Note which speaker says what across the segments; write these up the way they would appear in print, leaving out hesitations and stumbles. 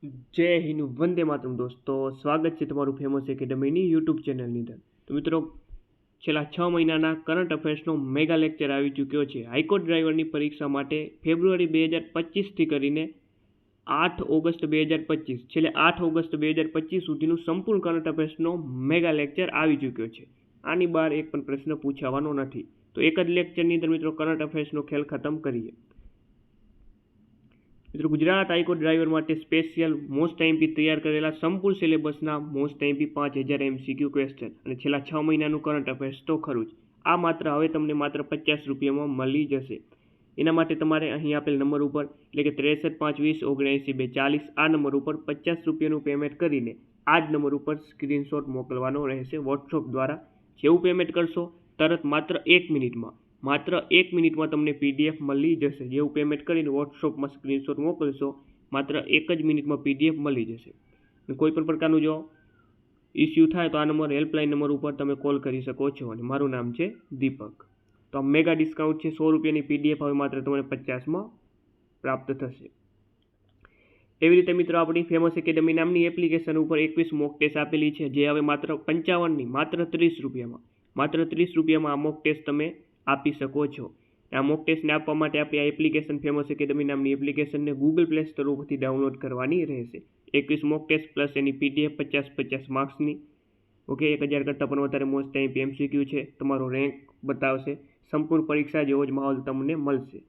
Speaker 1: જય હિન્દ, વંદે માતરમ દોસ્તો. સ્વાગત છે તમારું ફેમસ એકેડમીની યુટ્યુબ ચેનલની અંદર. તો મિત્રો, છેલ્લા 6 મહિનાના કરંટ અફેર્સનો મેગા લેક્ચર આવી ચૂક્યો છે. હાઈકોર્ટ ડ્રાઈવરની પરીક્ષા માટે ફેબ્રુઆરી 2025થી કરીને 8 ઓગસ્ટ 2025, છેલ્લે 8 ઓગસ્ટ 2025 સુધીનું સંપૂર્ણ કરંટ અફેર્સનો મેગા લેક્ચર આવી ચૂક્યો છે. આની બહાર એક પણ પ્રશ્ન પૂછાવાનો નથી. તો એક જ લેક્ચરની અંદર મિત્રો કરંટ અફેર્સનો ખેલ ખતમ કરીએ. મિત્રો, ગુજરાત હાઈકોર્ટ ડ્રાઈવર માટે સ્પેશિયલ મોસ્ટ આઈએમપી તૈયાર કરેલા સંપૂર્ણ સિલેબસના મોસ્ટ આઈએમપી 5000 MCQ ક્વેશ્ચન અને છેલ્લા 6 મહિનાનું કરંટ અફેર્સ તો ખરું જ. આ માત્ર હવે તમને માત્ર 50 રૂપિયામાં મળી જશે. એના માટે તમારે અહીં આપેલ નંબર ઉપર એટલે કે 63 520 79 240 આ નંબર ઉપર 50 રૂપિયાનું પેમેન્ટ કરીને આ જ નંબર ઉપર સ્ક્રીનશોટ મોકલવાનો રહેશે વોટ્સઅપ દ્વારા. જેવું પેમેન્ટ કરશો તરત માત્ર 1 મિનિટમાં તમને PDF મળી જશે. જેવું પેમેન્ટ કરીને વોટ્સઅપમાં સ્ક્રીનશોટ મોકલશો માત્ર 1 જ મિનિટમાં PDF મળી જશે. કોઈ પણ પ્રકારનું જો ઇસ્યુ થાય તો આ નંબર હેલ્પલાઇન નંબર ઉપર તમે કોલ કરી શકો છો અને મારું નામ છે દીપક. તો આ મેગા ડિસ્કાઉન્ટ છે. 100 રૂપિયાની PDF હવે માત્ર તમને 50માં પ્રાપ્ત થશે. એવી રીતે મિત્રો, આપણી ફેમસ એકેડમી નામની એપ્લિકેશન ઉપર 21 મોક ટેસ્ટ આપેલી છે, જે હવે માત્ર 55 નહીં માત્ર 30 રૂપિયામાં આ મોક ટેસ્ટ તમે આપી શકો છો. આ મોક ટેસ્ટને આપવા માટે આપણે આ એપ્લિકેશન ફેમસ એકેડમી નામની એપ્લિકેશનને ગૂગલ પ્લે સ્ટોર ઉપરથી ડાઉનલોડ કરવાની રહેશે. 21 મોક ટેસ્ટ પ્લસ એની PDF 50 માર્ક્સની. ઓકે, 1000 કરતાં પણ વધારે મોસ્ટ આઈએમપી MCQ છે. તમારો રેન્ક બતાવશે. સંપૂર્ણ પરીક્ષા જેવો જ માહોલ તમને મળશે.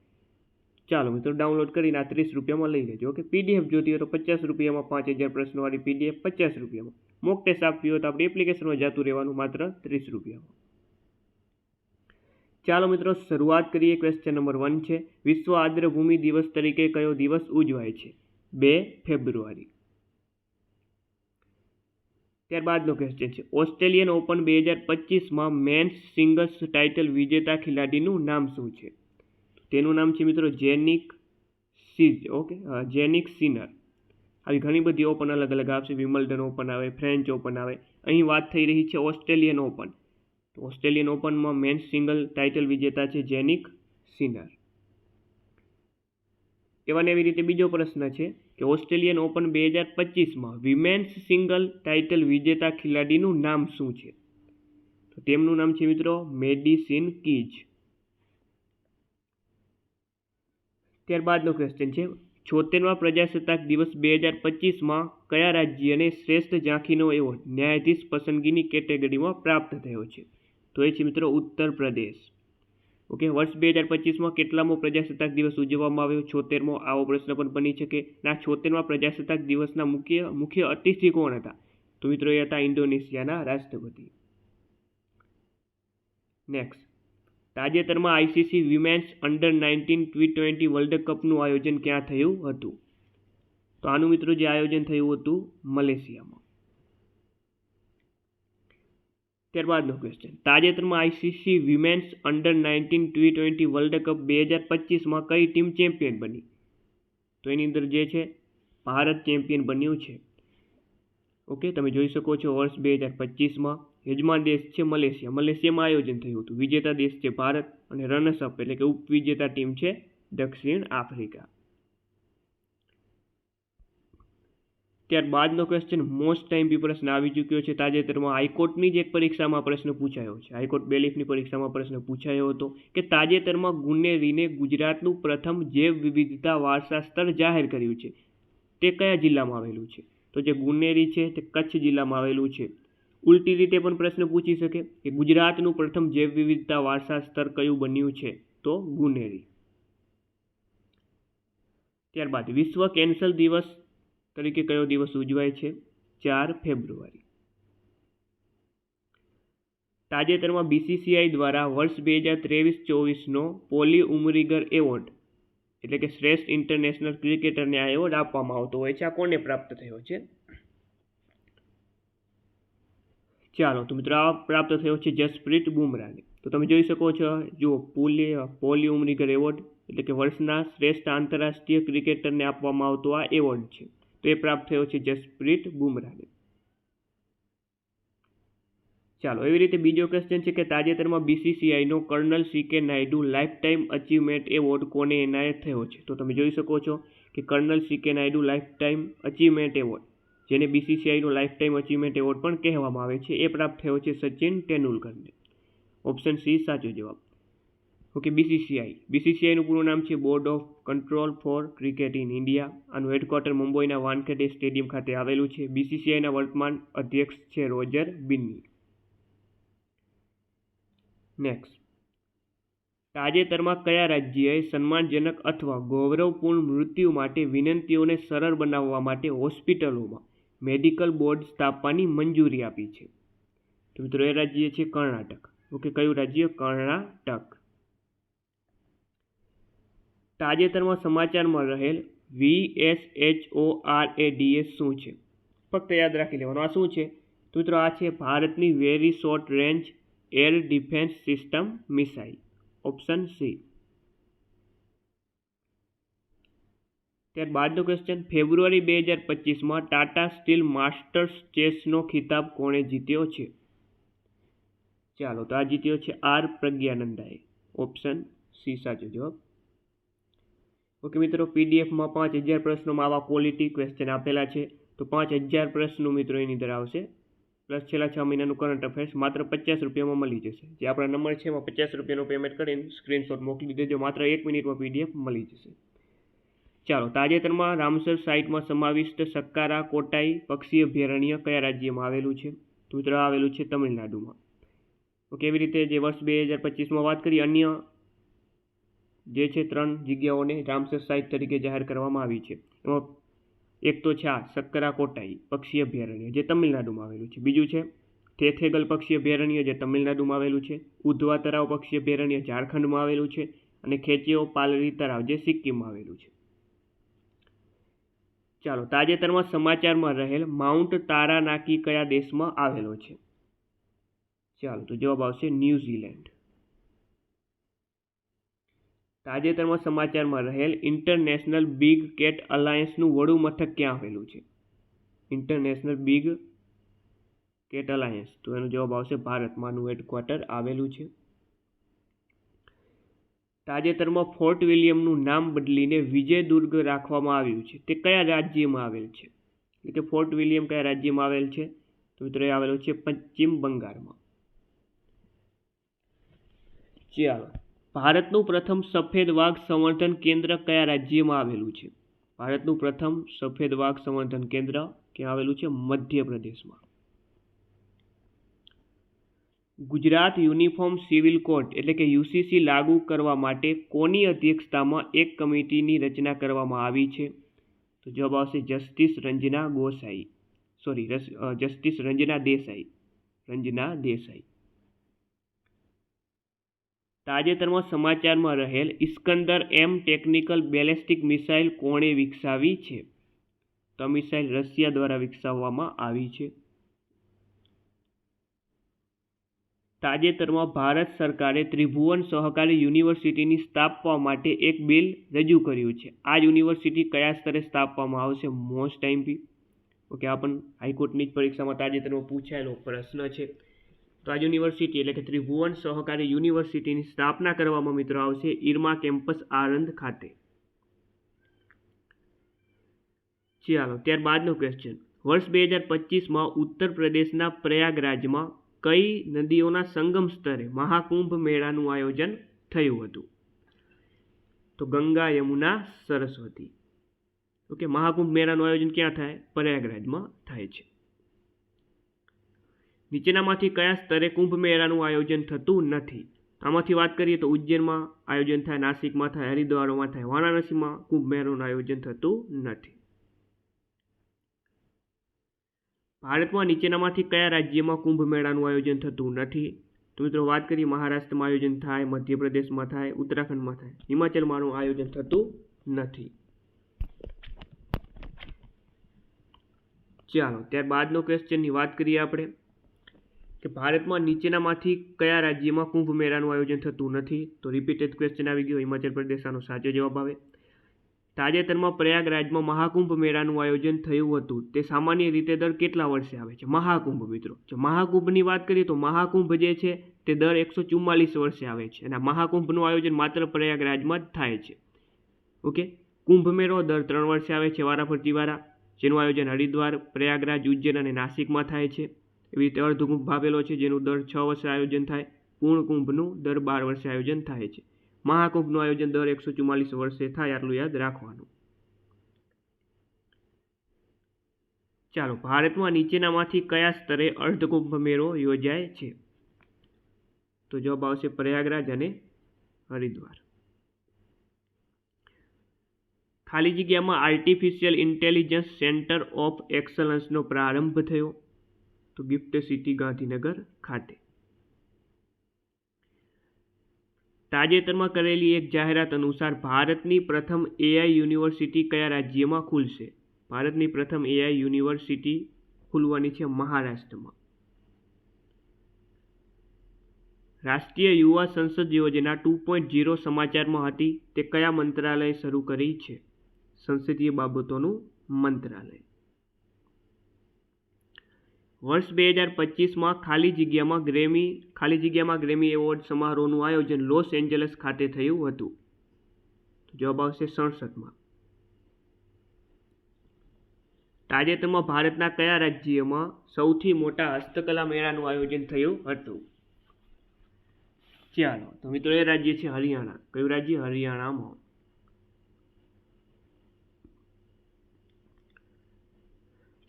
Speaker 1: ચાલો મિત્રો, ડાઉનલોડ કરીને આ 30 રૂપિયામાં લઈ લેજો. ઓકે, PDF જોતી હોય તો 50 રૂપિયામાં 5000 પ્રશ્નોવાળી PDF 50 રૂપિયામાં. મોક ટેસ્ટ આપવી હોય તો આપણી એપ્લિકેશનમાં જતું રહેવાનું માત્ર 30 રૂપિયામાં. ચાલો મિત્રો, શરૂઆત કરીએ. ક્વેશ્ચન નંબર 1 છે, વિશ્વ આર્દ્રભૂમિ દિવસ તરીકે કયો દિવસ ઉજવાય છે? 2 ફેબ્રુઆરી. ત્યારબાદનો ક્વેશ્ચન છે, ઓસ્ટ્રેલિયન ઓપન 2025માં મેન્સ સિંગલ્સ ટાઇટલ વિજેતા ખેલાડીનું નામ શું છે? તેનું નામ છે મિત્રો જેનિક સિનર. આવી ઘણી બધી ઓપન અલગ અલગ આવશે. વિમ્બલ્ડન ઓપન આવે, ફ્રેન્ચ ઓપન આવે. અહીં વાત થઈ રહી છે ઓસ્ટ્રેલિયન ઓપન. તો ઓસ્ટ્રેલિયન ઓપનમાં મેન્સ સિંગલ ટાઇટલ વિજેતા છે જેનિક સિનર. એવાને એવી રીતે બીજો પ્રશ્ન છે કે ઓસ્ટ્રેલિયન ઓપન 2025માં વિમેન્સ સિંગલ ટાઇટલ વિજેતા ખેલાડીનું નામ શું છે? તો તેમનું નામ છે મિત્રો મેડિસિન કીજ. ત્યારબાદનો ક્વેશ્ચન છે, 76મા પ્રજાસત્તાક દિવસ 2025માં કયા રાજ્યને શ્રેષ્ઠ ઝાંખીનો એવોર્ડ ન્યાયાધીશ પસંદગીની કેટેગરીમાં પ્રાપ્ત થયો છે? તો એ છે મિત્રો ઉત્તર પ્રદેશ. ઓકે, વર્ષ 2025માં કેટલામો પ્રજાસત્તાક દિવસ ઉજવવામાં આવ્યો? 76મો. આવો પ્રશ્ન પણ બની શકે. આ 76મા પ્રજાસત્તાક દિવસના મુખ્ય અતિથિ કોણ હતા? તો મિત્રો એ હતા ઇન્ડોનેશિયાના રાષ્ટ્રપતિ. નેક્સ્ટ, તાજેતરમાં ICC women's under 19 T20 world કપનું આયોજન ક્યાં થયું હતું? તો આનું મિત્રો જે આયોજન થયું હતું મલેશિયામાં. ત્યારબાદનો ક્વેશ્ચન, તાજેતરમાં ICC women's under 19 T20 world cup 2025માં કઈ ટીમ ચેમ્પિયન બની? તો એની અંદર જે છે ભારત ચેમ્પિયન બન્યું છે. ઓકે, તમે જોઈ શકો છો વર્ષ 2025માં યજમાન દેશ છે મલેશિયામાં આયોજન થયું હતું. વિજેતા દેશ છે ભારત અને રનર્સઅપ એટલે કે ઉપવિજેતા ટીમ છે દક્ષિણ આફ્રિકા. ત્યારબાદનો ક્વેશ્ચન મોસ્ટ આઈએમપી પ્રશ્ન આવી ચૂક્યો છે. તાજેતરમાં હાઈકોર્ટની જ એક પરીક્ષામાં પ્રશ્ન પૂછાયો છે. હાઈકોર્ટ બેલીફની પરીક્ષામાં પ્રશ્ન પૂછાયો હતો કે તાજેતરમાં ગુન્નેરીને ગુજરાતનું પ્રથમ જૈવ વિવિધતા વારસા સ્થળ જાહેર કર્યું છે. તે કયા જિલ્લામાં આવેલું છે? તો જે ગુન્નેરી છે તે કચ્છ જિલ્લામાં આવેલું છે. ઉલટી રીતે પણ પ્રશ્ન પૂછી શકે કે ગુજરાતનું પ્રથમ જૈવ વિવિધતા વારસા સ્થળ કયું બન્યું છે? તો ગુન્નેરી. ત્યારબાદ વિશ્વ કેન્સર દિવસ તરીકે કયો દિવસ ઉજવાય છે? 4 ફેબ્રુઆરી. તાજેતરમાં BCCI દ્વારા વર્ષ 2023-24નો પોલી ઉમરીગર એવોર્ડ એટલે કે શ્રેષ્ઠ ઇન્ટરનેશનલ ક્રિકેટરને આ એવોર્ડ આપવામાં આવતો હોય છે. આ કોને પ્રાપ્ત થયો છે? ચાલો તો મિત્રો, આ પ્રાપ્ત થયો છે જસપ્રીત બુમરાહને. તો તમે જોઈ શકો છો, જુઓ પોલી ઉમરીગર એવોર્ડ એટલે કે વર્ષના શ્રેષ્ઠ આંતરરાષ્ટ્રીય ક્રિકેટરને આપવામાં આવતો આ એવોર્ડ છે. તો એ પ્રાપ્ત થયો છે જસપ્રીત બુમરાહને. ચાલો, એવી રીતે બીજો ક્વેશ્ચન છે કે તાજેતરમાં BCCIનો colonel CK Naidu lifetime achievement award કોને એનાયત થયો છે? તો તમે જોઈ શકો છો કે colonel CK Naidu lifetime achievement award, જેને BCCIનો લાઈફ ટાઈમ અચીવમેન્ટ એવોર્ડ પણ કહેવામાં આવે છે, એ પ્રાપ્ત થયો છે સચિન તેંડુલકરને. ઓપ્શન સી સાચો જવાબ. ઓકે, BCCIનું પૂરું નામ છે board of control for cricket in India. આનું હેડક્વાર્ટર મુંબઈના વાનખેડે સ્ટેડિયમ ખાતે આવેલું છે. BCCIના વર્તમાન અધ્યક્ષ છે રોજર બિન્ની. નેક્સ્ટ, તાજેતરમાં કયા રાજ્યએ સન્માનજનક અથવા ગૌરવપૂર્ણ મૃત્યુ માટે વિનંતીઓને સરળ બનાવવા માટે હોસ્પિટલોમાં મેડિકલ બોર્ડ સ્થાપવાની મંજૂરી આપી છે? તો મિત્રો એ રાજ્ય છે કર્ણાટક. ઓકે, કયું રાજ્ય? કર્ણાટક. તાજેતરમાં સમાચારમાં રહેલ VSHORADS શું છે? ફક્ત યાદ રાખી લેવાનું. આ શું છે? તો મિત્રો આ છે ભારતની very short range air defence system missile. Option C. ત્યારબાદનો ક્વેશ્ચન, ફેબ્રુઆરી 2025માં ટાટા સ્ટીલ માસ્ટર્સ ચેસનો ખિતાબ કોણે જીત્યો છે? ચાલો, તો આ જીત્યો છે આર પ્રજ્ઞાનંદાએ. ઓપ્શન સી સાચો જવાબ. ઓકે મિત્રો, પીડીએફમાં 5000 પ્રશ્નોમાં આવા ક્વોલિટી ક્વેશ્ચન આપેલા છે. તો 5000 પ્રશ્નો મિત્રો એની અંદર આવશે, પ્લસ છેલ્લા 6 મહિનાનું કરંટ અફેર્સ માત્ર 50 રૂપિયામાં મળી જશે. જે આપણા નંબર છે એમાં 50 રૂપિયાનું પેમેન્ટ કરીને સ્ક્રીનશોટ મોકલી દેજો, માત્ર 1 મિનિટમાં PDF મળી જશે. ચાલો, તાજેતરમાં રામસર સાઇટમાં સમાવિષ્ટ સક્કારા કોટાઈ પક્ષી અભયારણ્ય કયા રાજ્યમાં આવેલું છે? તો મિત્રો આવેલું છે તમિલનાડુમાં. ઓકે, એવી રીતે જે વર્ષ 2025માં વાત કરી, અન્ય જે છે 3 જગ્યાઓને રામસર સાઇટ તરીકે જાહેર કરવામાં આવી છે. એમાં એક તો છે આ સક્કરા કોટાઈ પક્ષી અભયારણ્ય, જે તમિલનાડુમાં આવેલું છે. બીજું છે થેથેગલ પક્ષી અભયારણ્ય, જે તમિલનાડુમાં આવેલું છે. ઉધવા તળાવ પક્ષી અભયારણ્ય ઝારખંડમાં આવેલું છે. અને ખેચેઓ પાલરી તળાવ, જે સિક્કિમમાં આવેલું છે. ચાલો, તાજેતરમાં સમાચારમાં રહેલ માઉન્ટ તારાનાકી કયા દેશમાં આવેલો છે? ચાલો, તો જવાબ આવશે ન્યૂઝીલેન્ડ. તાજેતરમાં સમાચારમાં રહેલ ઇન્ટરનેશનલ બિગ કેટ અલાયન્સનું વડું મથક ક્યાં આવેલું છે? ઇન્ટરનેશનલ બિગ કેટ અલાયન્સ, તો એનો જવાબ આવશે ભારતમાંનું હેડક્વાર્ટર આવેલું છે. તાજેતરમાં ફોર્ટ વિલિયમનું નામ બદલીને વિજયદુર્ગ રાખવામાં આવ્યું છે, તે કયા રાજ્યમાં આવેલ છે? એટલે કે ફોર્ટ વિલિયમ કયા રાજ્યમાં આવેલ છે? તો મિત્રો એ આવેલું છે પશ્ચિમ બંગાળમાં. ચાલો, ભારતનું પ્રથમ સફેદ વાઘ સંવર્ધન કેન્દ્ર કયા રાજ્યમાં આવેલું છે? ભારતનું પ્રથમ સફેદ વાઘ સંવર્ધન કેન્દ્ર ક્યાં આવેલું છે? મધ્યપ્રદેશમાં. ગુજરાત યુનિફોર્મ સિવિલ કોડ એટલે કે UCC લાગુ કરવા માટે કોની અધ્યક્ષતામાં એક કમિટીની રચના કરવામાં આવી છે? તો જવાબ આવશે જસ્ટિસ રંજના દેસાઈ. તાજેતરમાં સમાચારમાં રહેલ ઇસ્કંદર M ટેકનિકલ બેલેસ્ટિક મિસાઇલ કોણે વિકસાવી છે? તો મિસાઇલ રશિયા દ્વારા વિકસાવવામાં આવી છે. તાજેતરમાં ભારત સરકારે ત્રિભુવન સહકારી યુનિવર્સિટીની સ્થાપવા માટે એક બિલ રજૂ કર્યું છે. આ યુનિવર્સિટી કયા સ્તરે સ્થાપવામાં આવશે? Most MP. ઓકે, આ પણ હાઈકોર્ટની જ પરીક્ષામાં તાજેતરમાં પૂછાયેલો પ્રશ્ન છે. તો આ યુનિવર્સિટી એટલે કે ત્રિભુવન સહકારી યુનિવર્સિટીની સ્થાપના કરવામાં મિત્રો આવશે ઈરમા કેમ્પસ આણંદ ખાતે. ચાલો, ત્યારબાદનો ક્વેશ્ચન, વર્ષ 2025માં ઉત્તર પ્રદેશના પ્રયાગરાજમાં કઈ નદીઓના સંગમ સ્તરે મહાકુંભ મેળાનું આયોજન થયું હતું? તો ગંગા, યમુના, સરસ્વતી. ઓકે, મહાકુંભ મેળાનું આયોજન ક્યાં થાય? પ્રયાગરાજમાં થાય છે. નીચેનામાંથી કયા સ્તરે કુંભ મેળાનું આયોજન થતું નથી? આમાંથી વાત કરીએ તો ઉજ્જૈનમાં આયોજન થાય, નાસિકમાં થાય, હરિદ્વારમાં થાય, વારાણસીમાં કુંભ મેળાનું આયોજન થતું નથી. ભારતમાં નીચેનામાંથી કયા રાજ્યમાં કુંભ મેળાનું આયોજન થતું નથી? તો મિત્રો વાત કરીએ, મહારાષ્ટ્રમાં આયોજન થાય, મધ્યપ્રદેશમાં થાય, ઉત્તરાખંડમાં થાય, હિમાચલમાં આયોજન થતું નથી. ચાલો, ત્યારબાદનો ક્વેશ્ચનની વાત કરીએ આપણે કે ભારતમાં નીચેનામાંથી કયા રાજ્યમાં કુંભ મેળાનું આયોજન થતું નથી? તો રિપીટેડ ક્વેશ્ચન આવી ગયો, હિમાચલ પ્રદેશ આનો સાચો જવાબ આવે. તાજેતરમાં પ્રયાગરાજમાં મહાકુંભ મેળાનું આયોજન થયું હતું, તે સામાન્ય રીતે દર કેટલા વર્ષે આવે છે? મહાકુંભ મિત્રો, જો મહાકુંભની વાત કરીએ તો મહાકુંભ જે છે તે દર 144 વર્ષે આવે છે, અને મહાકુંભનું આયોજન માત્ર પ્રયાગરાજમાં જ થાય છે. ઓકે, કુંભ મેળો દર 3 વર્ષે આવે છે વારાફરતી વારા, જેનું આયોજન હરિદ્વાર, પ્રયાગરાજ, ઉજ્જૈન અને નાસિકમાં થાય છે. એવી રીતે અર્ધકુંભ આવેલો છે, જેનું દર 6 વર્ષે આયોજન થાય. પૂર્ણ કુંભનું દર 12 વર્ષે આયોજન થાય છે. મહાકુંભનું આયોજન દર 144 વર્ષે થાય, આટલું યાદ રાખવાનું. ચાલો, ભારતમાં નીચેનામાંથી કયા સ્તરે અર્ધકુંભ મેળો યોજાય છે? તો જવાબ આવશે પ્રયાગરાજ અને હરિદ્વાર. ખાલી જગ્યામાં આર્ટિફિશિયલ ઇન્ટેલિજન્સ સેન્ટર ઓફ એક્સલન્સનો પ્રારંભ થયો? તો ગિફ્ટ સિટી ગાંધીનગર ખાતે. તાજેતરમાં કરેલી એક જાહેરાત અનુસાર ભારતની પ્રથમ એઆઈ યુનિવર્સિટી કયા રાજ્યમાં ખુલશે? ભારતની પ્રથમ એઆઈ યુનિવર્સિટી ખુલવાની છે મહારાષ્ટ્રમાં. રાષ્ટ્રીય યુવા સંસદ યોજના 2.0 સમાચારમાં હતી, તે કયા મંત્રાલયે શરૂ કરી છે? સંસદીય બાબતોનું મંત્રાલય. વર્ષ 2025માં ખાલી જગ્યામાં ગ્રેમી એવોર્ડ સમારોહનું આયોજન લોસ એન્જલસ ખાતે થયું હતું. જવાબ આવશે 67માં. તાજેતરમાં ભારતના કયા રાજ્યમાં સૌથી મોટા હસ્તકલા મેળાનું આયોજન થયું હતું? ચાલો, તો મિત્રો એ રાજ્ય છે હરિયાણા. કયું રાજ્ય? હરિયાણામાં.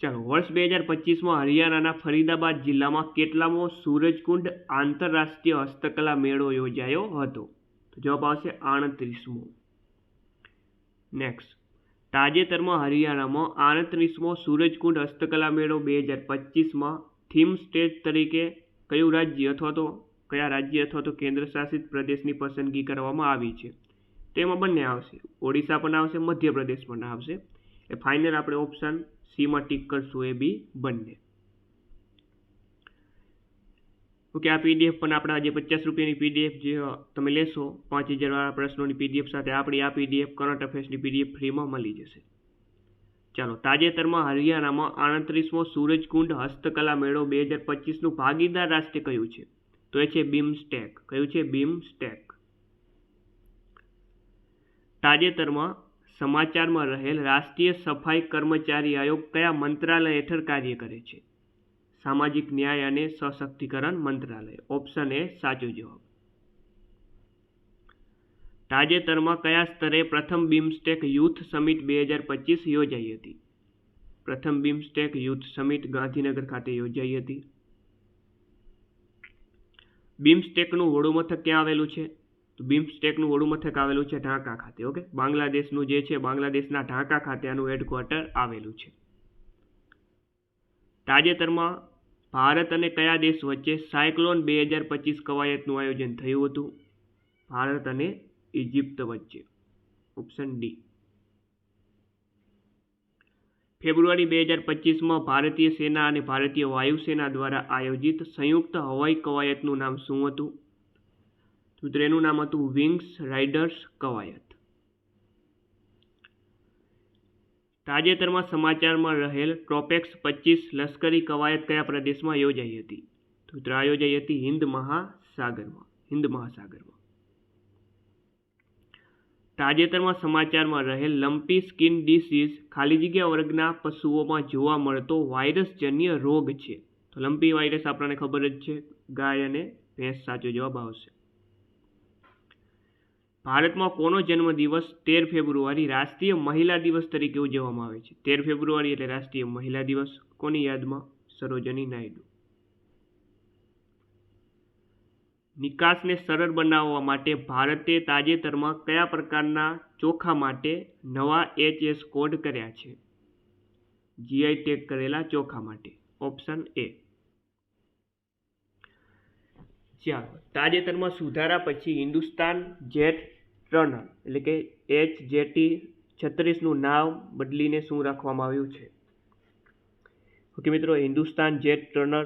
Speaker 1: ચાલો, વર્ષ 2025માં હરિયાણાના ફરીદાબાદ જિલ્લામાં કેટલામો સૂરજકુંડ આંતરરાષ્ટ્રીય હસ્તકલા મેળો યોજાયો હતો? તો જવાબ આવશે 38મો. નેક્સ્ટ, તાજેતરમાં હરિયાણામાં 38મો સૂરજકુંડ હસ્તકલા મેળો 2025માં થીમ સ્ટેટ તરીકે કયા રાજ્ય અથવા તો કેન્દ્ર શાસિત પ્રદેશની પસંદગી કરવામાં આવી છે? તેમાં બંને આવશે, ઓડિશા પણ આવશે, મધ્યપ્રદેશ પણ આવશે. એ ફાઇનલ આપણે ઓપ્શન સીમાં ટીક કરશું, એ બી બંને. ઓકે, આ પીડીએફ પણ આપણા જે 50 રૂપિયાની પીડીએફ જે તમે લેશો 5000 વાળા પ્રશ્નોની પીડીએફ સાથે આપણી આ પીડીએફ કરંટ અફેર્સની પીડીએફ ફ્રીમાં મળી જશે. ચાલો, તાજેતરમાં હરિયાણામાં 38મો સૂરજકુંડ હસ્તકલા મેળો 2025નું ભાગીદાર રાષ્ટ્ર કયું છે? તો એ છે બીમસ્ટેક. કયું છે? બીમસ્ટેક. તાજેતરમાં સમાચારમાં રહેલ રાષ્ટ્રીય સફાઈ કર્મચારી આયોગ કયા મંત્રાલય હેઠળ કાર્ય કરે છે? સામાજિક ન્યાય અને સશક્તિકરણ મંત્રાલય. ઓપ્શન એ સાચો જવાબ. તાજેતરમાં કયા સ્તરે પ્રથમ બીમસ્ટેક યુથ સમિટ 2025 યોજાઈ હતી? પ્રથમ બીમસ્ટેક યુથ સમિટ ગાંધીનગર ખાતે યોજાઈ હતી. બીમસ્ટેકનું વડુમથક ક્યાં આવેલું છે? તો બીમસ્ટેકનું વડુમથક આવેલું છે ઢાકા ખાતે. ઓકે, બાંગ્લાદેશનું જે છે, બાંગ્લાદેશના ઢાકા ખાતે આનું હેડક્વાર્ટર આવેલું છે. તાજેતરમાં ભારત અને કયા દેશ વચ્ચે સાયક્લોન 2025 કવાયતનું આયોજન થયું હતું? ભારત અને ઇજિપ્ત વચ્ચે. Option D. ફેબ્રુઆરી 2025માં ભારતીય સેના અને ભારતીય વાયુસેના દ્વારા આયોજિત સંયુક્ત હવાઈ કવાયતનું નામ શું હતું? તો એનું નામ હતું વિંગ્સ રાઇડર્સ કવાયત. તાજેતરમાં સમાચારમાં રહેલ ટ્રોપેક્સ 25 લશ્કરી કવાયત કયા પ્રદેશમાં યોજાઈ હતી? તો યોજાઈ હતી હિન્દ મહાસાગરમાં. તાજેતરમાં સમાચારમાં રહેલ લંપી સ્કિન ડિસીઝ ખાલી જગ્યા વર્ગના પશુઓમાં જોવા મળતો વાયરસજન્ય રોગ છે? તો લંપી વાયરસ આપણને ખબર જ છે, ગાય અને ભેંસ. સાચો જવાબ આવશે. ભારતમાં કોનો જન્મદિવસ 13 ફેબ્રુઆરી રાષ્ટ્રીય મહિલા દિવસ તરીકે ઉજવવામાં આવે છે? 13 ફેબ્રુઆરી એટલે રાષ્ટ્રીય મહિલા દિવસ. કોની યાદમાં? સરોજની નાયડુ. નિકાસને સરળ બનાવવા માટે ભારતે તાજેતરમાં કયા પ્રકારના ચોખા માટે નવા HS કોડ કર્યા છે? જીઆઈ ટેગ કરેલા ચોખા માટે. Option A. ચાલો, તાજેતરમાં સુધારા પછી હિન્દુસ્તાન જેટ ટર્નર એટલે કે HJT-36નું નામ બદલીને શું રાખવામાં આવ્યું છે? ઓકે મિત્રો, હિન્દુસ્તાન જેટ ટર્નર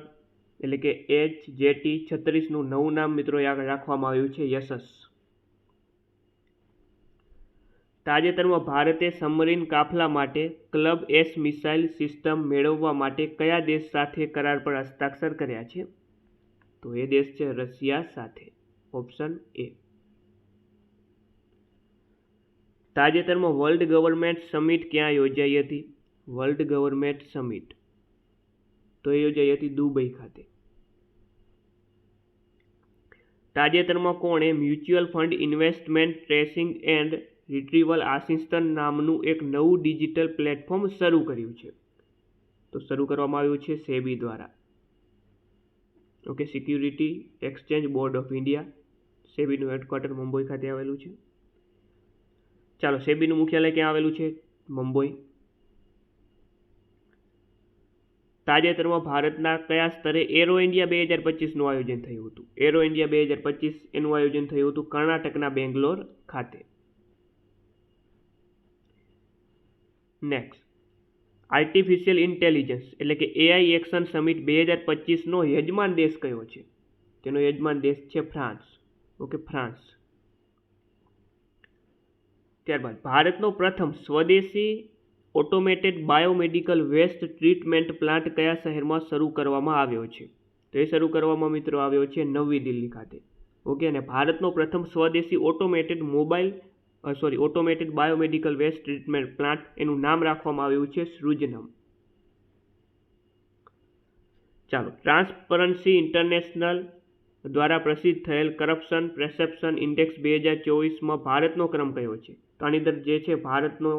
Speaker 1: એટલે કે HJT-36નું નવું નામ મિત્રો રાખવામાં આવ્યું છે યશસ. તાજેતરમાં ભારતે સબમરીન કાફલા માટે ક્લબ એસ મિસાઇલ સિસ્ટમ મેળવવા માટે કયા દેશ સાથે કરાર પર હસ્તાક્ષર કર્યા છે? તો એ દેશ છે રશિયા સાથે. Option A. તાજેતરમાં વર્લ્ડ ગવર્નમેન્ટ સમિટ ક્યાં યોજાઈ હતી? વર્લ્ડ ગવર્નમેન્ટ સમિટ તો એ યોજાઈ હતી દુબઈ ખાતે. તાજેતરમાં કોણે mutual fund investment tracing and retrieval assistant નામનું એક નવું ડિજિટલ પ્લેટફોર્મ શરૂ કર્યું છે? તો શરૂ કરવામાં આવ્યું છે સેબી દ્વારા. Okay, security exchange board of India. સેબીનું હેડક્વાર્ટર મુંબઈ ખાતે આવેલું છે. ચાલો, સેબીનું મુખ્યાલય ક્યાં આવેલું છે? મુંબઈ. તાજેતરમાં ભારતના કયા સ્તરે એરો ઇન્ડિયા 2025નું આયોજન થયું હતું? એરો ઇન્ડિયા 2025 એનું આયોજન થયું હતું કર્ણાટકના બેંગ્લોર ખાતે. નેક્સ્ટ, આર્ટિફિશિયલ ઇન્ટેલિજન્સ એટલે કે એઆઈ એક્શન સમિટ 2025નો યજમાન દેશ કયો છે? તેનો યજમાન દેશ છે ફ્રાન્સ. Okay, France. ત્યારબાદ ભારતનો પ્રથમ સ્વદેશી automated biomedical waste treatment plant કયા શહેરમાં શરૂ કરવામાં આવ્યો છે? તો એ શરૂ કરવામાં મિત્રો આવ્યો છે નવી દિલ્હી ખાતે. ઓકે, અને ભારતનો પ્રથમ સ્વદેશી automated biomedical waste treatment plant એનું નામ રાખવામાં આવ્યું છે સૃજનમ. ચાલો, ટ્રાન્સપરન્સી ઇન્ટરનેશનલ દ્વારા પ્રસિદ્ધ થયેલ કરપ્શન પરસેપ્શન ઇન્ડેક્સ 2024માં ભારતનો ક્રમ કયો છે? તો આની અંદર જે છે ભારતનો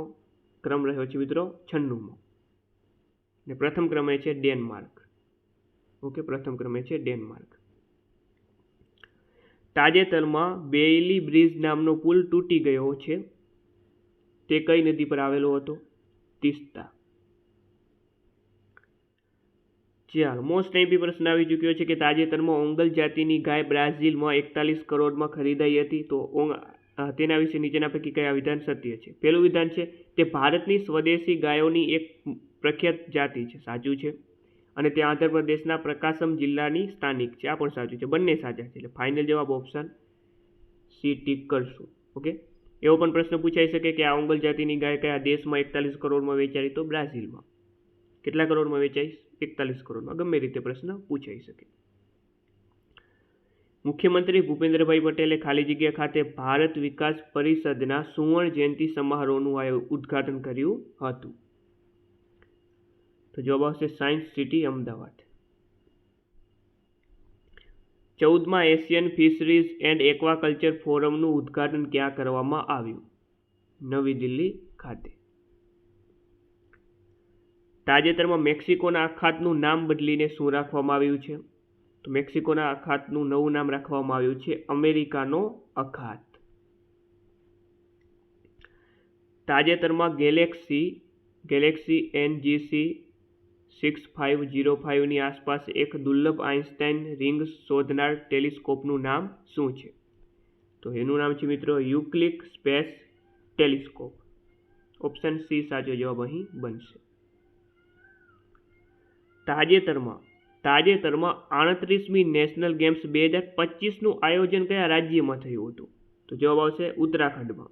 Speaker 1: ક્રમ રહ્યો છે મિત્રો 96મો. ને પ્રથમ ક્રમે છે ડેનમાર્ક. ઓકે, પ્રથમ ક્રમે છે ડેનમાર્ક. તાજેતરમાં બેઇલી બ્રિજ નામનો પુલ તૂટી ગયો છે. તે કઈ નદી પર આવેલો હતો? તીસ્તા. ચાલો, મોસ્ટ આઈપી પ્રશ્ન આવી ચૂક્યો છે કે તાજેતરમાં ઓંગલ જાતિની ગાય બ્રાઝિલમાં 41 કરોડમાં ખરીદાઈ હતી. તો તેના વિશે નીચેના પૈકી કયા વિધાન સત્ય છે? પહેલું વિધાન છે તે ભારતની સ્વદેશી ગાયોની એક પ્રખ્યાત જાતિ છે. સાચું છે. અને તે આંધ્રપ્રદેશના પ્રકાશમ જિલ્લાની સ્થાનિક છે. આ પણ સાચું છે. બંને સાચા છે. એટલે ફાઇનલ જવાબ ઓપ્શન સી ટીક કરશું. ઓકે, એવો પણ પ્રશ્ન પૂછાઈ શકે કે આ ઓંગલ જાતિની ગાય કયા દેશમાં 41 કરોડમાં વેચાઈ? તો બ્રાઝિલમાં. કેટલા કરોડમાં વેચાઈ? 41 કરોડમાં. ગમે રીતે પ્રશ્ન પૂછાઈ શકે. મુખ્યમંત્રી ભૂપેન્દ્રભાઈ પટેલે ખાલી જગ્યા ખાતે ભારત વિકાસ પરિષદના સુવર્ણ જયંતિ સમારોહનું ઉદ્ઘાટન કર્યું હતું? તો જવાબ આવશે સાયન્સ સિટી અમદાવાદ. 14મા એશિયન ફિશરીઝ એન્ડ એક્વાકલ્ચર ફોરમનું ઉદ્ઘાટન ક્યાં કરવામાં આવ્યું? નવી દિલ્હી ખાતે. તાજેતરમાં મેક્સિકોના અખાતનું નામ બદલીને શું રાખવામાં આવ્યું છે? તો મેક્સિકોના અખાતનું નવું નામ રાખવામાં આવ્યું છે અમેરિકાનો અખાત. તાજેતરમાં ગેલેક્સી NGC 6505ની આસપાસ એક દુર્લભ આઇન્સ્ટાઇન રિંગ શોધનાર ટેલિસ્કોપનું નામ શું છે? તો એનું નામ છે મિત્રો Euclid space telescope. Option C સાચો જવાબ અહીં બનશે. તાજેતરમાં 38મી નેશનલ ગેમ્સ 2025નું આયોજન કયા રાજ્યમાં થયું હતું? તો જવાબ આવશે ઉત્તરાખંડમાં.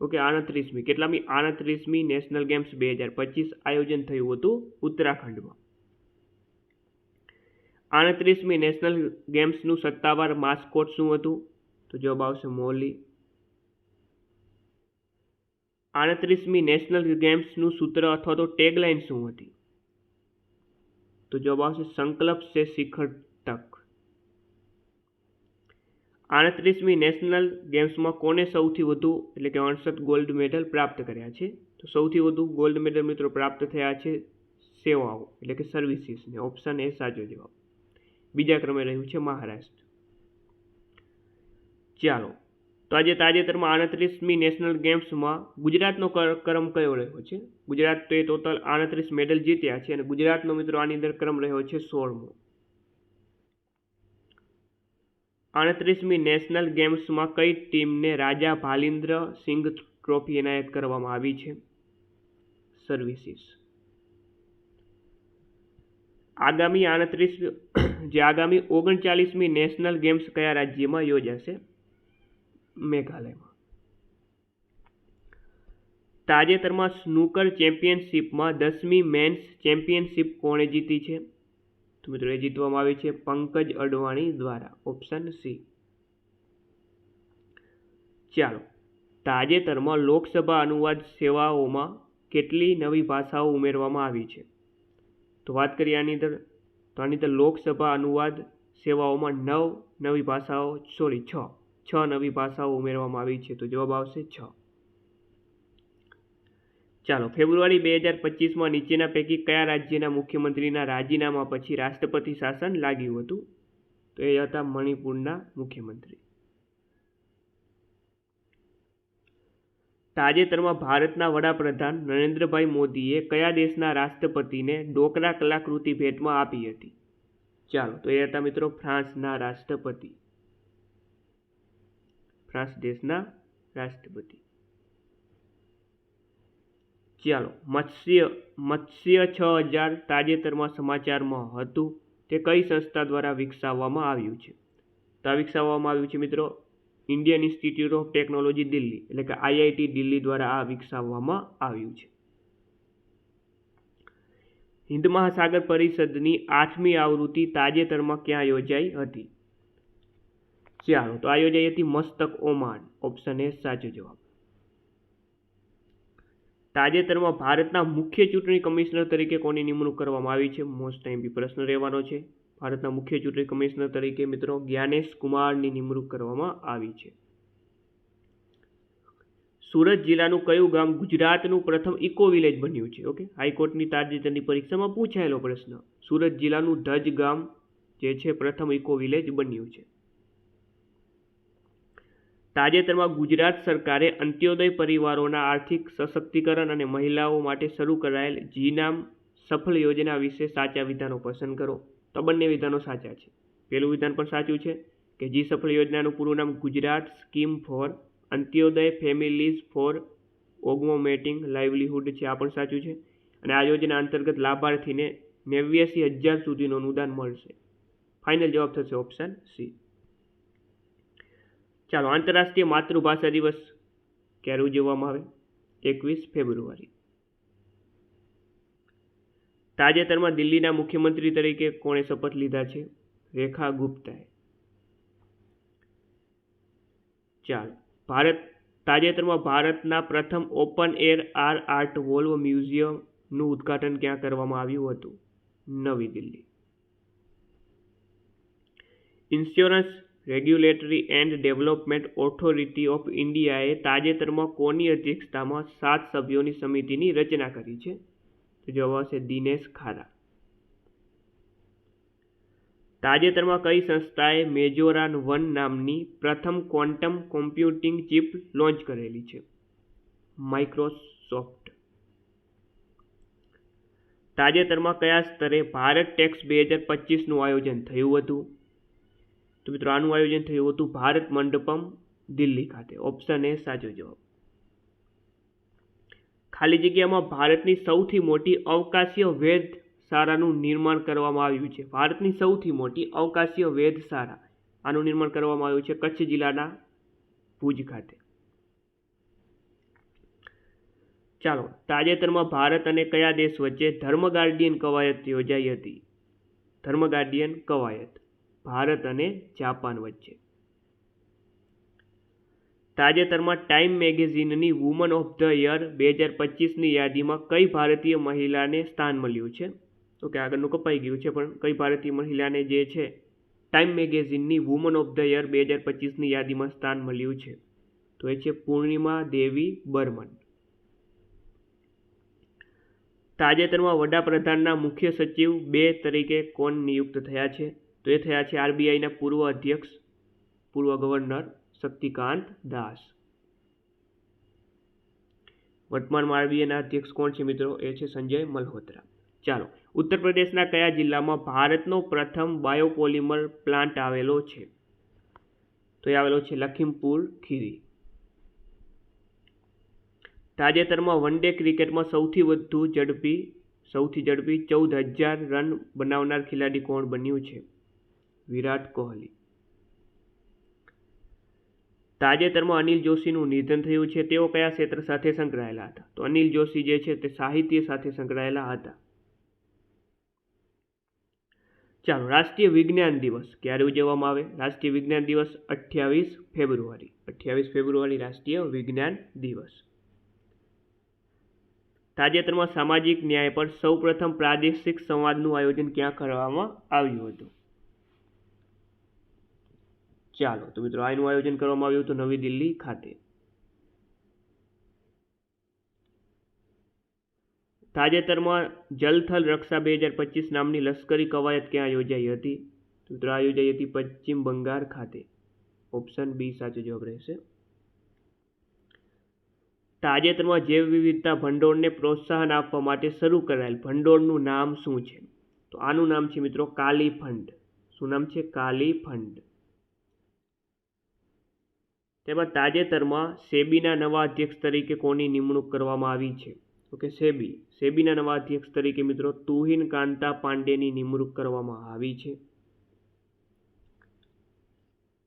Speaker 1: ઓકે, 38મી કેટલામી? 38મી નેશનલ ગેમ્સ 2025 આયોજન થયું હતું ઉત્તરાખંડમાં. 38મી નેશનલ ગેમ્સનું સત્તાવાર માસ્કોટ શું હતું? તો જવાબ આવશે મોલી. 38મી નેશનલ ગેમ્સનું સૂત્ર અથવા તો ટેગલાઇન શું હતી? તો જવાબ આવશે સંકલ્પ સે શિખર તક. 38મી નેશનલ ગેમ્સમાં કોને સૌથી વધુ એટલે કે 68 ગોલ્ડ મેડલ પ્રાપ્ત કર્યા છે? તો સૌથી વધુ ગોલ્ડ મેડલ મિત્રો પ્રાપ્ત થયા છે સેવાઓ એટલે કે સર્વિસીસને. ઓપ્શન એ સાચો જવાબ. બીજા ક્રમે રહ્યું છે મહારાષ્ટ્ર. ચાલો, તો આજે તાજેતરમાં 38મી નેશનલ ગેમ્સમાં ગુજરાતનો ક્રમ કયો રહ્યો છે? ગુજરાત તો એ ટોટલ 38 મેડલ જીત્યા છે અને ગુજરાતનો મિત્રો આની અંદર ક્રમ રહ્યો છે 16મો. 38મી નેશનલ ગેમ્સમાં કઈ ટીમને રાજા ભાલિન્દ્ર સિંઘ ટ્રોફી એનાયત કરવામાં આવી છે? સર્વિસીસ. આગામી 39મી નેશનલ ગેમ્સ કયા રાજ્યમાં યોજાશે? મેઘાલયમાં. તાજેતરમાં સ્નૂકર ચેમ્પિયનશિપમાં 10મી મેન્સ ચેમ્પિયનશિપ કોણે જીતી છે? તો મિત્રો એ જીતવામાં આવી છે પંકજ અડવાણી દ્વારા. Option C. ચાલો, તાજેતરમાં લોકસભા અનુવાદ સેવાઓમાં કેટલી નવી ભાષાઓ ઉમેરવામાં આવી છે? તો વાત કરીએ આની અંદર લોકસભા અનુવાદ સેવાઓમાં 6 નવી ભાષાઓ ઉમેરવામાં આવી છે. તો જવાબ આવશે 6. ચાલો, ફેબ્રુઆરી 2025માં નીચેના પૈકી કયા રાજ્યના મુખ્યમંત્રીના રાજીનામા પછી રાષ્ટ્રપતિ શાસન લાગ્યું હતું? તો એ હતા મણિપુરના મુખ્યમંત્રી. તાજેતરમાં ભારતના વડાપ્રધાન નરેન્દ્રભાઈ મોદીએ કયા દેશના રાષ્ટ્રપતિને ડોકરા કલાકૃતિ ભેટમાં આપી હતી? ચાલો, તો એ હતા મિત્રો ફ્રાન્સના રાષ્ટ્રપતિ. ફ્રાન્સ દેશના રાષ્ટ્રપતિ. ચાલો, મત્સ્ય 6000 તાજેતરમાં સમાચારમાં હતું તે કઈ સંસ્થા દ્વારા વિકસાવવામાં આવ્યું છે? તો આ વિકસાવવામાં આવ્યું છે મિત્રો Indian institute of technology Delhi, એટલે કે IIT દિલ્હી દ્વારા આ વિકસાવવામાં આવ્યું છે. હિન્દ મહાસાગર પરિષદની 8મી આવૃત્તિ તાજેતરમાં ક્યાં યોજાઈ હતી? ચાલો, તો આ યોજાઈ હતી મસ્તક, ઓમાન. ઓપ્શન એ સાચો જવાબ. તાજેતરમાં ભારતના મુખ્ય ચૂંટણી કમિશનર તરીકે કોની નિમણૂક કરવામાં આવી છે? મોસ્ટ ટાઈમ પ્રશ્ન રહેવાનો છે. ભારતના મુખ્ય ચૂંટણી કમિશનર તરીકે મિત્રો જ્ઞાનેશ કુમારની નિમણૂક કરવામાં આવી છે. સુરત જિલ્લાનું કયું ગામ ગુજરાતનું પ્રથમ ઇકો વિલેજ બન્યું છે? ઓકે, હાઈકોર્ટની તાજેતરની પરીક્ષામાં પૂછાયેલો પ્રશ્ન. સુરત જિલ્લાનું ધજ ગામ જે છે પ્રથમ ઇકો વિલેજ બન્યું છે. તાજેતરમાં ગુજરાત સરકારે અંત્યોદય પરિવારોના આર્થિક સશક્તિકરણ અને મહિલાઓ માટે શરૂ કરાયેલ જીનામ સફળ યોજના વિશે સાચા વિધાનો પસંદ કરો. તો બંને વિધાનો સાચા છે. પહેલું વિધાન પણ સાચું છે કે જી સફળ યોજનાનું પૂરું નામ Gujarat scheme for Antyodaya families for augmenting livelihood છે. આ પણ સાચું છે. અને આ યોજના અંતર્ગત લાભાર્થીને 89,000 સુધીનું અનુદાન મળશે. ફાઇનલ જવાબ થશે ઓપ્શન સી. ચાલો, આંતરરાષ્ટ્રીય માતૃભાષા દિવસ ક્યારે ઉજવવામાં આવે? 21 ફેબ્રુઆરી. તાજેતરમાં દિલ્હીના મુખ્યમંત્રી તરીકે કોણે શપથ લીધા છે? રેખા ગુપ્તાએ. ચાલો, તાજેતરમાં ભારતના પ્રથમ ઓપન એર આર્ટ વોલ્વ મ્યુઝિયમનું ઉદ્ઘાટન ક્યાં કરવામાં આવ્યું હતું? નવી Delhi. Insurance regulatory and development authority of ઇન્ડિયાએ તાજેતરમાં કોની અધ્યક્ષતામાં 7 સભ્યોની સમિતિની રચના કરી છે? તો જવાબ આવશે દિનેશ ખારા. તાજેતરમાં કઈ સંસ્થાએ મેજોરાન 1 નામની પ્રથમ ક્વોન્ટમ કોમ્પ્યુટિંગ ચિપ લોન્ચ કરેલી છે? માઇક્રોસોફ્ટ. તાજેતરમાં કયા સ્તરે ભારત ટેક્સ 2025નું આયોજન થયું હતું? તો મિત્રો આનું આયોજન થયું હતું ભારત મંડપમ દિલ્હી ખાતે. ઓપ્શન એ સાચો જવાબ. ખાલી જગ્યામાં ભારતની સૌથી મોટી અવકાશીય વેધશાળાનું નિર્માણ કરવામાં આવ્યું છે. ભારતની સૌથી મોટી અવકાશીય વેધશાળા આનું નિર્માણ કરવામાં આવ્યું છે કચ્છ જિલ્લાના ભુજ ખાતે. ચાલો, તાજેતરમાં ભારત અને કયા દેશ વચ્ચે ધર્મ ગાર્ડિયન કવાયત યોજાઈ હતી? ધર્મ ગાર્ડિયન કવાયત ભારત અને જાપાન વચ્ચે. તાજેતરમાં ટાઈમ મેગેઝિનની વુમન ઓફ ધ યર 2025ની યાદીમાં કઈ ભારતીય મહિલાને સ્થાન મળ્યું છે? તો કે આગળનું કપાઈ ગયું છે, પણ કઈ ભારતીય મહિલાને જે છે ટાઈમ મેગેઝિનની વુમન ઓફ ધ યર 2025ની યાદીમાં સ્થાન મળ્યું છે? તો એ છે પૂર્ણિમા દેવી બર્મન. તાજેતરમાં વડાપ્રધાનના મુખ્ય સચિવ 2 તરીકે કોણ નિયુક્ત થયા છે? તો એ થયા છે RBIના પૂર્વ અધ્યક્ષ, પૂર્વ ગવર્નર શક્તિકાંત દાસ. વર્તમાનમાં RBIના અધ્યક્ષ કોણ છે મિત્રો? એ છે સંજય મલ્હોત્રા. ચાલો, ઉત્તર પ્રદેશના કયા જિલ્લામાં ભારતનો પ્રથમ બાયોપોલિમર પ્લાન્ટ આવેલો છે? તો એ આવેલો છે લખીમપુર ખીરી. તાજેતરમાં વન ડે ક્રિકેટમાં સૌથી ઝડપી 14,000 રન બનાવનાર ખેલાડી કોણ બન્યું છે? વિરાટ કોહલી. તાજેતરમાં અનિલ જોશીનું નિધન થયું છે. તેઓ કયા ક્ષેત્ર સાથે સંકળાયેલા હતા? તો અનિલ જોશી જે છે તે સાહિત્ય સાથે સંકળાયેલા હતા. ચાલો, રાષ્ટ્રીય વિજ્ઞાન દિવસ ક્યારે ઉજવવામાં આવે? રાષ્ટ્રીય વિજ્ઞાન દિવસ 28 ફેબ્રુઆરી. 28 ફેબ્રુઆરી રાષ્ટ્રીય વિજ્ઞાન દિવસ. તાજેતરમાં સામાજિક ન્યાય પર સૌપ્રથમ પ્રાદેશિક સંવાદનું આયોજન ક્યાં કરવામાં આવ્યું હતું? ચાલો તો મિત્રો, આનું આયોજન કરવામાં આવ્યું હતું નવી દિલ્હી ખાતે. તાજેતરમાં જલથલ રક્ષા 2025 નામની લશ્કરી કવાયત ક્યાં યોજાઈ હતી? મિત્રો આ યોજાઈ હતી પશ્ચિમ બંગાળ ખાતે. ઓપ્શન બી સાચો જવાબ રહેશે. તાજેતરમાં જૈવ વિવિધતા ભંડોળને પ્રોત્સાહન આપવા માટે શરૂ કરાયેલ ભંડોળનું નામ શું છે? તો આનું નામ છે મિત્રો કાલી ફંડ. શું નામ છે? કાલી ફંડ. તેમાં તાજેતરમાં સેબીના નવા અધ્યક્ષ તરીકે કોની નિમણૂક કરવામાં આવી છે? ઓકે, સેબીના નવા અધ્યક્ષ તરીકે મિત્રો તુહિન કાંતા પાંડેની નિમણૂક કરવામાં આવી છે.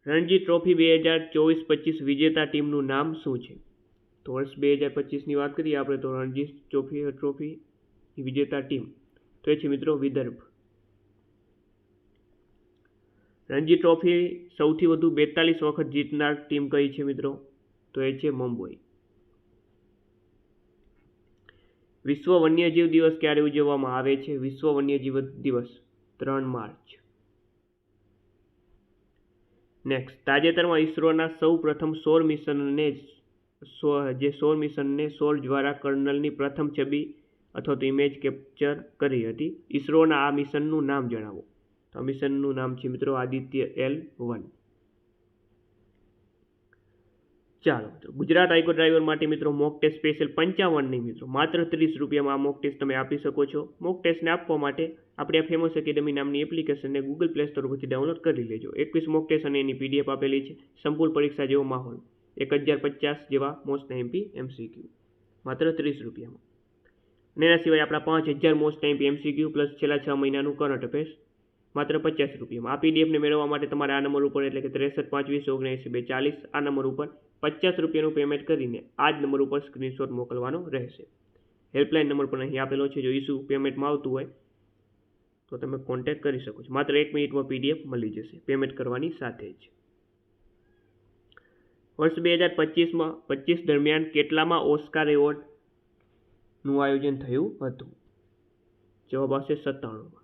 Speaker 1: રણજી ટ્રોફી 2024-25 વિજેતા ટીમનું નામ શું છે? તો વર્ષ 2025ની વાત કરીએ આપણે તો રણજી ટ્રોફી વિજેતા ટીમ તો એ છે મિત્રો વિદર્ભ. રણજી ટ્રોફી સૌથી વધુ 42 વખત જીતનાર ટીમ કઈ છે મિત્રો? તો એ છે મુંબઈ. વિશ્વ વન્યજીવ દિવસ ક્યારે ઉજવવામાં આવે છે? વિશ્વ વન્યજીવ દિવસ 3 માર્ચ. નેક્સ્ટ, તાજેતરમાં ઇસરોના સૌ પ્રથમ સૌર મિશનને સૌર જ્વાળા કર્નલની પ્રથમ છબી અથવા તો ઇમેજ કેપ્ચર કરી હતી. ઇસરોના આ મિશનનું નામ જણાવો. તો આ મિશનનું નામ છે મિત્રો આદિત્ય L1. ચાલો મિત્રો, ગુજરાત હાઈકોર્ટ ડ્રાઈવર માટે મિત્રો મોક ટેસ્ટ સ્પેશિયલ 55 નહીં મિત્રો, માત્ર 30 રૂપિયામાં આ મોક ટેસ્ટ તમે આપી શકો છો. મોક ટેસ્ટને આપવા માટે આપણે આ ફેમસ એકેડમી નામની એપ્લિકેશનને ગૂગલ પ્લે સ્ટોર પરથી ડાઉનલોડ કરી લેજો. 21 મોક ટેસ્ટ અને એની PDF આપેલી છે. સંપૂર્ણ પરીક્ષા જેવો માહોલ, 1050 જેવા મોસ્ટ એમપી MCQ, માત્ર 30 રૂપિયામાં. અને એના સિવાય આપણા 5000 મોસ્ટ એમપી MCQ પ્લસ છેલ્લા 6 મહિનાનું કરંટ અફેર્સ માત્ર 50 રૂપિયામાં. આ PDF ને મેળવવા માટે તમારે આ નંબર ઉપર એટલે કે 63 520 19 240 આ નંબર ઉપર 50 રૂપિયાનું પેમેન્ટ કરીને આ જ નંબર ઉપર સ્ક્રીનશોટ મોકલવાનો રહેશે. હેલ્પલાઇન નંબર પણ અહીં આપેલો છે. જો ઇસ્યુ પેમેન્ટમાં આવતું હોય તો તમે કોન્ટેક્ટ કરી શકો છો. માત્ર 1 મિનિટમાં PDF મળી જશે પેમેન્ટ કરવાની સાથે જ. વર્ષ 2025 દરમિયાન કેટલામાં ઓસ્કાર એવોર્ડનું આયોજન થયું હતું? જવાબ આવશે 97.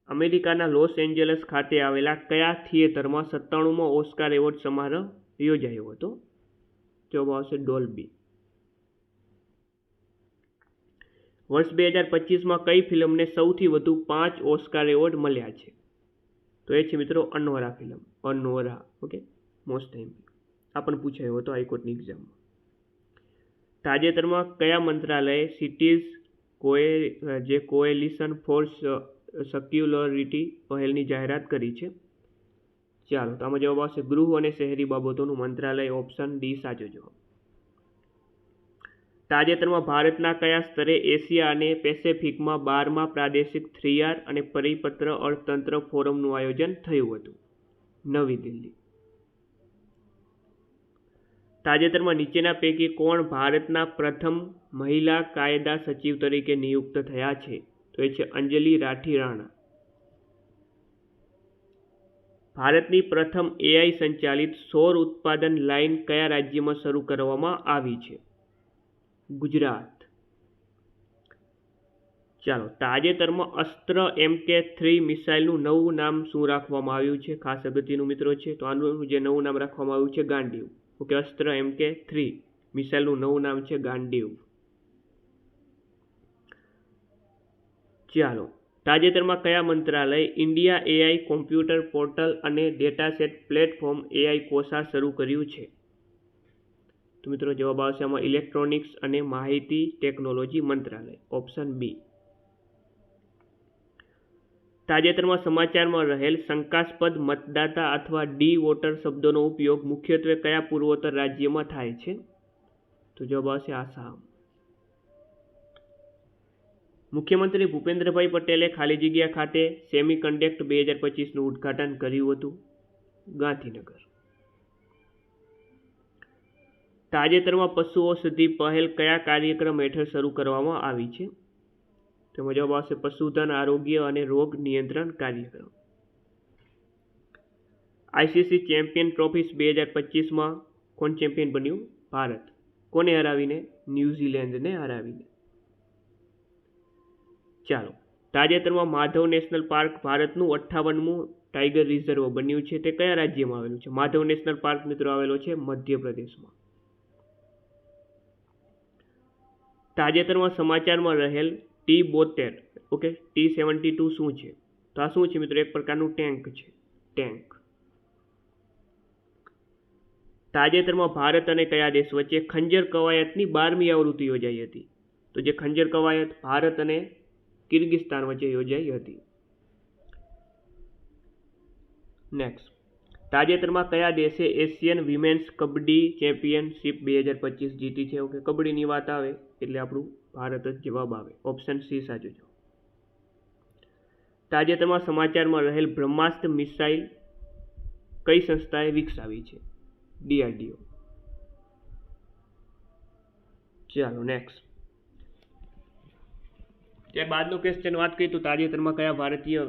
Speaker 1: અમેરિકાના લોસ એન્જલસ ખાતે આવેલા કયા થિયેટરમાં 97મો ઓસ્કાર એવોર્ડ સમારોહ યોજાયો હતો? જવાબ આવશે ડોલ્બી. વર્ષ 2025માં કઈ ફિલ્મને સૌથી વધુ 5 ઓસ્કાર એવોર્ડ મળ્યા છે? તો એ છે મિત્રો Anora film. Anora. Okay, most time આ પણ પૂછાયો હતો હાઈકોર્ટની એક્ઝામમાં. તાજેતરમાં કયા મંત્રાલયે સિટીઝ કોએલિશન ફોર સર્ક્યુલરિટી પહેલની જાહેરાત કરી છે? ચાલો તો આમાં જવાબ આવશે ગૃહ અને શહેરી બાબતોનું મંત્રાલય. ઓપ્શન ડી સાચો જવાબ. તાજેતરમાં ભારતના કયા સ્તરે એશિયા અને પેસેફિકમાં 12મા પ્રાદેશિક 3R અને પરિપત્ર અર્થતંત્ર ફોરમનું આયોજન થયું હતું? નવી દિલ્હી. તાજેતરમાં નીચેના પૈકી કોણ ભારતના પ્રથમ મહિલા કાયદા સચિવ તરીકે નિયુક્ત થયા છે? તો એ છે અંજલિ રાઠી રાણા. ભારતની પ્રથમ AI સંચાલિત સૌર ઉત્પાદન લાઇન કયા રાજ્યમાં શરૂ કરવામાં આવી છે? ગુજરાત. ચાલો, તાજેતરમાં અસ્ત્ર MK3 મિસાઇલનું નવું નામ શું રાખવામાં આવ્યું છે? ખાસ અગત્યનું મિત્રો છે. તો આનું જે નવું નામ રાખવામાં આવ્યું છે ગાંડીવ. ઓકે, અસ્ત્ર MK3 મિસાઇલનું નવું નામ છે ગાંડીવ. ચાલો, તાજેતરમાં કયા મંત્રાલય ઇન્ડિયા AI કોમ્પ્યુટર પોર્ટલ અને ડેટા સેટ પ્લેટફોર્મ AI કોષા શરૂ કર્યું છે? તો મિત્રો જવાબ આવશે આમાં ઇલેક્ટ્રોનિક્સ અને માહિતી ટેકનોલોજી મંત્રાલય. Option B. તાજેતરમાં સમાચારમાં રહેલ શંકાસ્પદ મતદાતા અથવા ડી વોટર શબ્દોનો ઉપયોગ મુખ્યત્વે કયા પૂર્વોત્તર રાજ્યમાં થાય છે? તો જવાબ આવશે આસામ. મુખ્યમંત્રી ભૂપેન્દ્રભાઈ પટેલે ખાલી જગ્યા ખાતે સેમિકન્ડક્ટ 2025નું ઉદ્ઘાટન કર્યું હતું? ગાંધીનગર. તાજેતરમાં પશુ ઔષધિ પહેલ કયા કાર્યક્રમ હેઠળ શરૂ કરવામાં આવી છે? તો તેમાં જવાબ આવશે પશુધન આરોગ્ય અને રોગ નિયંત્રણ કાર્યક્રમ. આઈસીસી ચેમ્પિયન ટ્રોફી 2025માં કોણ ચેમ્પિયન બન્યું? ભારત. કોને હરાવીને? ન્યૂઝીલેન્ડને હરાવીને. ચાલો, તાજેતરમાં માધવ નેશનલ પાર્ક ભારતનું 58મું ટાઈગર રિઝર્વ બન્યું છે. તે કયા રાજ્યમાં આવેલું છે? માધવ નેશનલ પાર્ક મિત્રો આવેલો છે મધ્યપ્રદેશમાં. તાજેતરમાં સમાચારમાં રહેલ T-72 ઓકે T-72 શું છે? તો આ શું છે મિત્રો? એક પ્રકારનું ટેન્ક છે. ટેન્ક. તાજેતરમાં ભારત અને કયા દેશ વચ્ચે ખંજર કવાયતની 12મી આવૃત્તિ યોજાઈ હતી? તો જે ખંજર કવાયત ભારત અને કિર્ગિસ્તાન વચ્ચે યોજાઈ હતી. નેક્સ્ટ, તાજેતરમાં કયા દેશે એશિયન વિમેન્સ કબડ્ડી ચેમ્પિયનશિપ 2025 જીતી છે? ઓકે, કબડ્ડીની વાત આવે એટલે આપણું ભારત જ જવાબ આવે. ઓપ્શન સી સાચો જવાબ. તાજેતરમાં સમાચારમાં રહેલ બ્રહ્માસ્ત્ર મિસાઇલ કઈ સંસ્થાએ વિકસાવી છે? DRDO. ચાલો નેક્સ્ટ. ત્યારબાદનો ક્વેશ્ચન વાત કરીએ તો તાજેતરમાં કયા ભારતીય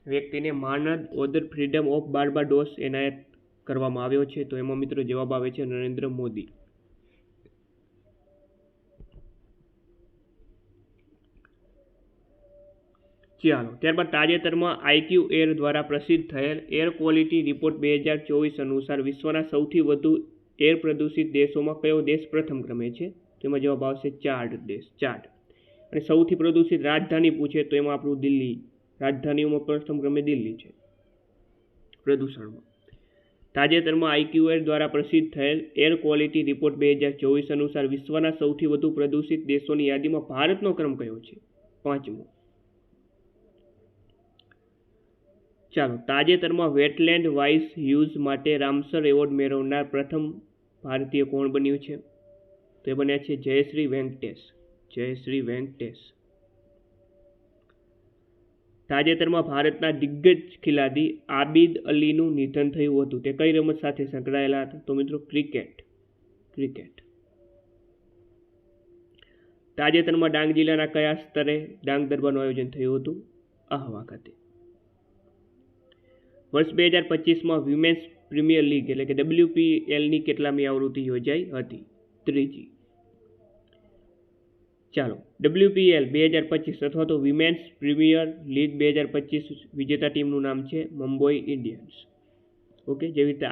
Speaker 1: વ્યક્તિને માનદ ઓર્ડર ફ્રીડમ ઓફ બાર્બાડોસ એનાયત કરવામાં આવ્યો છે? તો એમાં મિત્રો જવાબ આવે છે નરેન્દ્ર મોદી. ચાલો, ત્યારબાદ તાજેતરમાં IQ એર દ્વારા પ્રસિદ્ધ થયેલ એર ક્વોલિટી રિપોર્ટ 2024 અનુસાર વિશ્વના સૌથી વધુ એર પ્રદૂષિત દેશોમાં કયો દેશ પ્રથમ ક્રમે છે? તો એમાં જવાબ આવશે ચાડ દેશ. ચાડ. અને સૌથી પ્રદૂષિત રાજધાની પૂછે તો એમાં આપણું દિલ્હી. રાજધાનીઓમાં પ્રથમ ક્રમે દિલ્હી છે પ્રદૂષણમાં. તાજેતરમાં IQ એર દ્વારા પ્રસિદ્ધ થયેલ એર ક્વોલિટી રિપોર્ટ 2024 અનુસાર વિશ્વના સૌથી વધુ પ્રદૂષિત દેશોની યાદીમાં ભારતનો ક્રમ કયો છે? 5મો. ચાલો, તાજેતરમાં વેટલેન્ડ વાઇસ યુઝ માટે રામસર એવોર્ડ મેળવનાર પ્રથમ ભારતીય કોણ બન્યું છે? તો એ બન્યા છે જયશ્રી વેંકટેશ. જયશ્રી વેંકટેશ. તાજેતરમાં ભારતના દિગ્ગજ ખેલાડી આબિદ અલીનું નિધન થયું હતું. તે કઈ રમત સાથે સંકળાયેલા હતા? તો મિત્રો ક્રિકેટ. ક્રિકેટ. તાજેતરમાં ડાંગ જિલ્લાના કયા સ્તરે ડાંગ દરબારનું આયોજન થયું હતું? આહવા ખાતે. વર્ષ 2025માં વિમેન્સ પ્રીમિયર લીગ એટલે કે WPLની કેટલામી આવૃત્તિ યોજાઈ હતી? 3જી. ચાલો, WPL 2025 અથવા તો વિમેન્સ પ્રીમિયર લીગ 2025 વિજેતા ટીમનું નામ છે મુંબઈ ઇન્ડિયન્સ. ઓકે, જેવી રીતે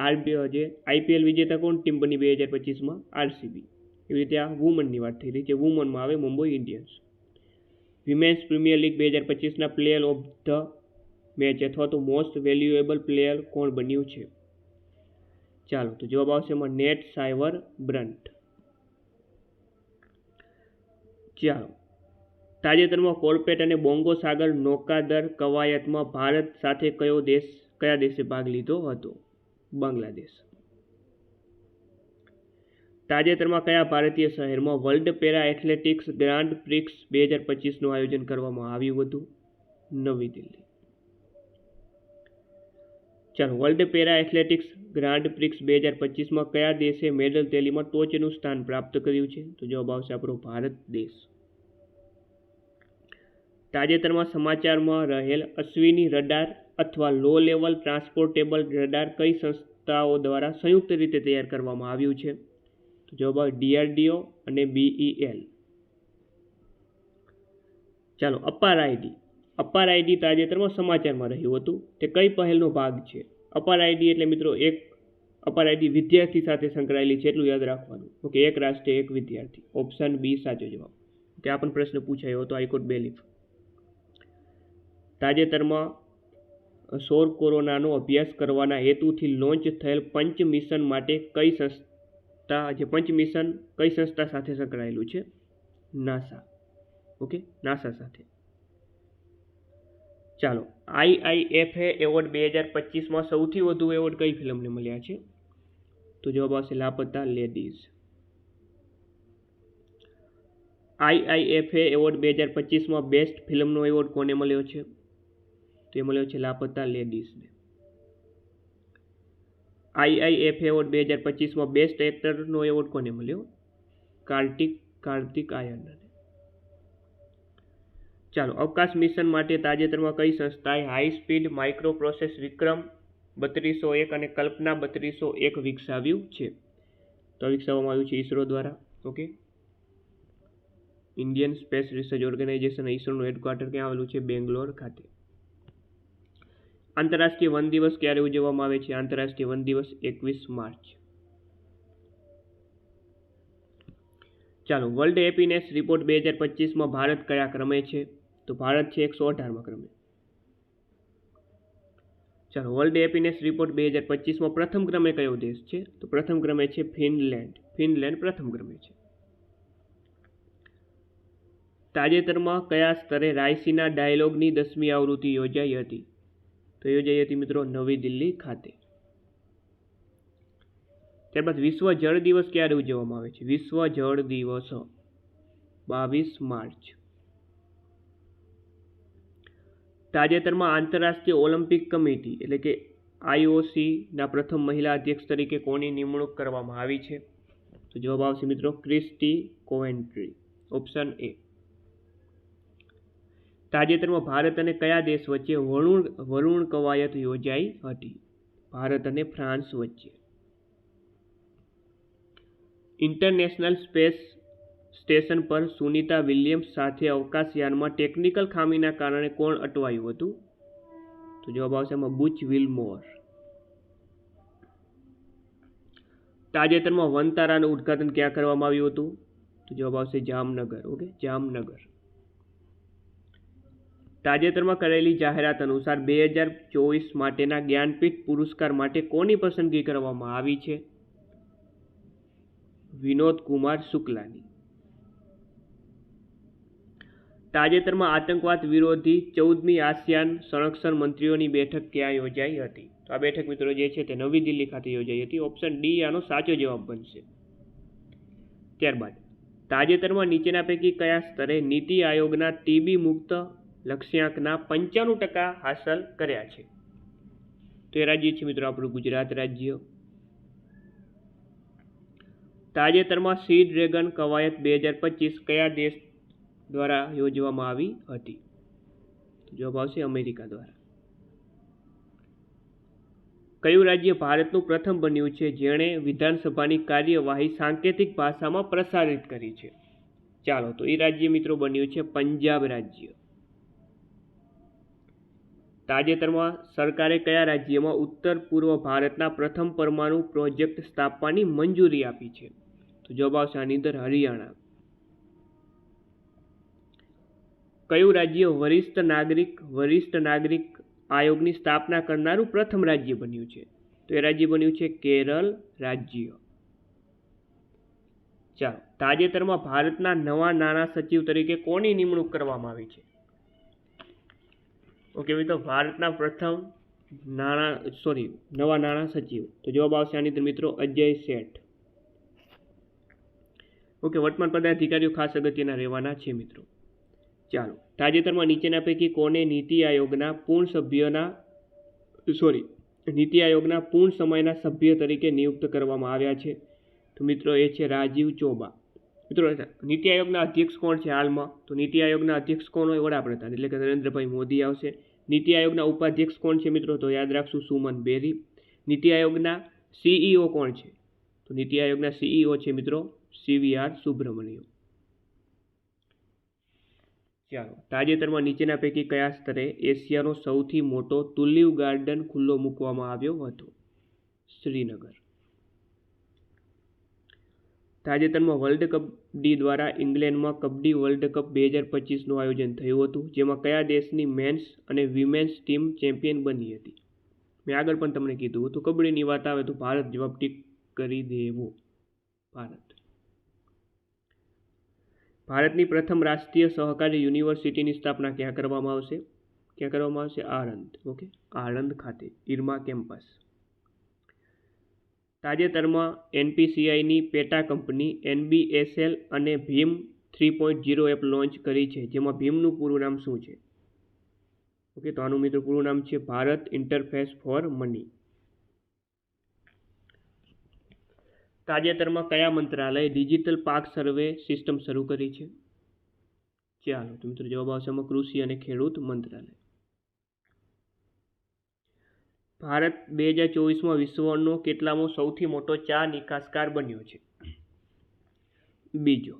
Speaker 1: જે IPL વિજેતા કોણ ટીમ બની 2025માં? RCB. એવી રીતે આ વુમનની વાત થઈ રહી છે. વુમનમાં આવે Mumbai Indians. Women's Premier League 2025ના પ્લેયર ઓફ ધ મેચ અથવા તો મોસ્ટ વેલ્યુએબલ પ્લેયર કોણ બન્યું છે? ચાલો, તો જવાબ આવશે એમાં નેટ સાયવર બ્રન્ટ. ચાલો, તાજેતરમાં કોર્પેટ અને બોંગો સાગર નૌકાદળ કવાયતમાં ભારત સાથે કયા દેશે ભાગ લીધો હતો? બાંગ્લાદેશ. તાજેતરમાં કયા ભારતીય શહેરમાં World Para Athletics Grand Prix 2025નું આયોજન કરવામાં આવ્યું હતું? નવી દિલ્હી. ચાલો, World Para Athletics Grand Prix 2025માં કયા દેશે મેડલ ટેલીમાં ટોચનું સ્થાન પ્રાપ્ત કર્યું છે? તો જવાબ આવશે આપણો ભારત દેશ. તાજેતરમાં સમાચારમાં રહેલ અશ્વિની રડાર અથવા લો લેવલ ટ્રાન્સપોર્ટેબલ રડાર કઈ સંસ્થાઓ દ્વારા સંયુક્ત રીતે તૈયાર કરવામાં આવ્યું છે? તો જવાબ આવે DRDO અને BEL. ચાલો, અપાર આઈડી તાજેતરમાં સમાચારમાં રહ્યું હતું. તે કઈ પહેલનો ભાગ છે? અપાર આઈડી એટલે મિત્રો એક અપાર આઈડી વિદ્યાર્થી સાથે સંકળાયેલી છે એટલું યાદ રાખવાનું. ઓકે, એક રાષ્ટ્ર એક વિદ્યાર્થી. ઓપ્શન બી સાચો જવાબ. કે આ પણ પ્રશ્ન પૂછાયો હતો હાઈકોર્ટ બેલીફ. તાજેતરમાં સૌર કોરોનાનો અભ્યાસ કરવાના હેતુથી લોન્ચ થયેલ પંચ મિશન માટે કઈ સંસ્થા સાથે સંકળાયેલું છે? નાસા. ઓકે, નાસા સાથે. ચાલો, IIFA એવોર્ડ 2025માં સૌથી વધુ એવોર્ડ કઈ ફિલ્મને મળ્યા છે? તો જવાબ આવશે લાપતા લેડીઝ. IIFA એવોર્ડ 2025માં બેસ્ટ ફિલ્મનો એવોર્ડ કોને મળ્યો છે? તો એ મળ્યો છે લાપતા લેડીઝને. IIFA એવોર્ડ 2025માં બેસ્ટ એક્ટરનો એવોર્ડ કોને મળ્યો? કાર્તિક આર્યનને. ચાલો, અવકાશ મિશન માટે તાજેતરમાં કઈ સંસ્થાએ હાઈ સ્પીડ માઇક્રો પ્રોસેસ વિક્રમ 3201 અને કલ્પના 3201 વિકસાવ્યું છે? તો વિકસાવવામાં આવ્યું છે ઈસરો દ્વારા. Okay, Indian Space Research Organisation. ઈસરોનું હેડક્વાર્ટર ક્યાં આવેલું છે? બેંગ્લોર ખાતે. આંતરરાષ્ટ્રીય વન દિવસ ક્યારે ઉજવવામાં આવે છે? આંતરરાષ્ટ્રીય વન દિવસ 21 માર્ચ. ચાલો, વર્લ્ડ હેપીનેસ રિપોર્ટ 2025માં ભારત કયા ક્રમે છે? તો ભારત છે 118માં ક્રમે. ચાલો, વર્લ્ડ હેપીનેસ રિપોર્ટ 2025માં પ્રથમ ક્રમે કયો દેશ છે? તો પ્રથમ ક્રમે છે ફિનલેન્ડ. ફિનલેન્ડ પ્રથમ ક્રમે છે. તાજેતરમાં કયા સ્તરે રાયસીના ડાયલોગની 10મી આવૃત્તિ યોજાઈ હતી? તો યોજાઈ હતી મિત્રો નવી દિલ્હી ખાતે. ત્યારબાદ વિશ્વ જળ દિવસ ક્યારે ઉજવવામાં આવે છે? વિશ્વ જળ દિવસ 22 માર્ચ. તાજેતરમાં આંતરરાષ્ટ્રીય ઓલિમ્પિક કમિટી એટલે કે IOCના પ્રથમ મહિલા અધ્યક્ષ તરીકે કોની નિમણૂક કરવામાં આવી છે? તો જવાબ આવશે મિત્રો ક્રિસ્ટી કોવેન્ટ્રી. Option A. તાજેતરમાં ભારત અને કયા દેશ વચ્ચે વરુણ કવાયત યોજાઈ હતી? ભારત અને ફ્રાન્સ વચ્ચે. ઇન્ટરનેશનલ સ્પેસ સ્ટેશન પર સુનિતા વિલિયમ્સ સાથે અવકાશયાનમાં ટેકનિકલ ખામીના કારણે કોણ અટવાયું હતું? તો જવાબ આવશે એમાં બુચ વિલ્મોર. તાજેતરમાં વનતારાનું ઉદ્ઘાટન ક્યાં કરવામાં આવ્યું હતું? તો જવાબ આવશે જામનગર. ઓકે, જામનગર. તાજેતરમાં કરેલી જાહેરાત અનુસાર 2024 માટેના જ્ઞાનપીઠ પુરસ્કાર માટે કોની પસંદગી કરવામાં આવી છે? વિનોદ કુમાર શુક્લાની. તાજેતરમાં આતંકવાદ વિરોધી 14મી આસિયાન સંરક્ષણ મંત્રીઓની બેઠક ક્યાં યોજાઈ હતી? તો આ બેઠક મિત્રો જે છે તે નવી દિલ્હી ખાતે યોજાઈ હતી. ઓપ્શન ડી આનો સાચો જવાબ બનશે. ત્યારબાદ તાજેતરમાં નીચેના પૈકી કયા સ્તરે નીતિ આયોગના ટીબી મુક્ત લક્ષ્યાંકના 95% હાંસલ કર્યા છે? તો એ રાજ્ય છે મિત્રો આપણું ગુજરાત રાજ્ય. તાજેતરમાં સી ડ્રેગન કવાયત 2025 કયા દેશ દ્વારા યોજવામાં આવી હતી? જવાબ આવશે અમેરિકા દ્વારા. કયું રાજ્ય ભારતનું પ્રથમ બન્યું છે જેણે વિધાનસભાની કાર્યવાહી સાંકેતિક ભાષામાં પ્રસારિત કરી છે? ચાલો, તો એ રાજ્ય મિત્રો બન્યું છે પંજાબ રાજ્ય. તાજેતરમાં સરકારે કયા રાજ્યમાં ઉત્તર પૂર્વ ભારતના પ્રથમ પરમાણુ પ્રોજેક્ટ સ્થાપવાની મંજૂરી આપી છે? તો જવાબ આવશે આની અંદર હરિયાણા. કયું રાજ્ય વરિષ્ઠ નાગરિક આયોગની સ્થાપના કરનારું પ્રથમ રાજ્ય બન્યું છે? તો એ રાજ્ય બન્યું છે કેરળ રાજ્ય. ચાલો, તાજેતરમાં ભારતના નવા નાણાં સચિવ તરીકે કોની નિમણૂક કરવામાં આવી છે? ઓકે મિત્રો, ભારતના પ્રથમ નવા નાણાં સચિવ. તો જવાબ આવશે આની અંદર મિત્રો અજય શેઠ. ઓકે, વર્તમાન પદાધિકારીઓ ખાસ અગત્યના રહેવાના છે મિત્રો. ચાલો, તાજેતરમાં નીચેના પૈકી કોને નીતિ આયોગના પૂર્ણ સમયના સભ્ય તરીકે નિયુક્ત કરવામાં આવ્યા છે? તો મિત્રો એ છે રાજીવ ચોબા. મિત્રો, નીતિ આયોગના અધ્યક્ષ કોણ છે હાલમાં? તો નીતિ આયોગના અધ્યક્ષ કોણ હોય? વડાપ્રધાન એટલે કે નરેન્દ્રભાઈ મોદી આવશે. નીતિ આયોગના ઉપાધ્યક્ષ કોણ છે મિત્રો? તો યાદ રાખશું સુમન બેરી. નીતિ આયોગના CEO કોણ છે? તો નીતિ આયોગના CEO છે મિત્રો CVR સુબ્રમણ્યમ. ચાલો, તાજેતરમાં નીચેના પૈકી કયા સ્તરે એશિયાનો સૌથી મોટો તુલિપ ગાર્ડન ખુલ્લો મૂકવામાં આવ્યો હતો? શ્રીનગર. તાજેતરમાં વર્લ્ડ કબડ્ડી દ્વારા ઇંગ્લેન્ડમાં કબડ્ડી વર્લ્ડ કપ 2025નું આયોજન થયું હતું, જેમાં કયા દેશની મેન્સ અને વિમેન્સ ટીમ ચેમ્પિયન બની હતી? મેં આગળ પણ તમને કીધું હતું, કબડ્ડીની વાત આવે તો ભારત જવાબ ટીક કરી દેવો. ભારતની પ્રથમ રાષ્ટ્રીય સહકારી યુનિવર્સિટીની સ્થાપના ક્યાં કરવામાં આવશે? આણંદ. ઓકે, આણંદ ખાતે ઇરમા કેમ્પસ. તાજેતરમાં NPCIની પેટા કંપની NBSL અને ભીમ 3.0 એપ લોન્ચ કરી છે, જેમાં ભીમનું પૂરું નામ શું છે? ઓકે, તો આનું મિત્રો પૂરું નામ છે ભારત ઇન્ટરફેસ ફોર મની. તાજેતરમાં કયા મંત્રાલયે ડિજિટલ પાક સર્વે સિસ્ટમ શરૂ કરી છે? ચાલો તો મિત્રો જવાબ આવશે આમાં કૃષિ અને ખેડૂત મંત્રાલય. ભારત 2024માં વિશ્વનો કેટલામો સૌથી મોટો ચા નિકાસકાર બન્યો છે? બીજો.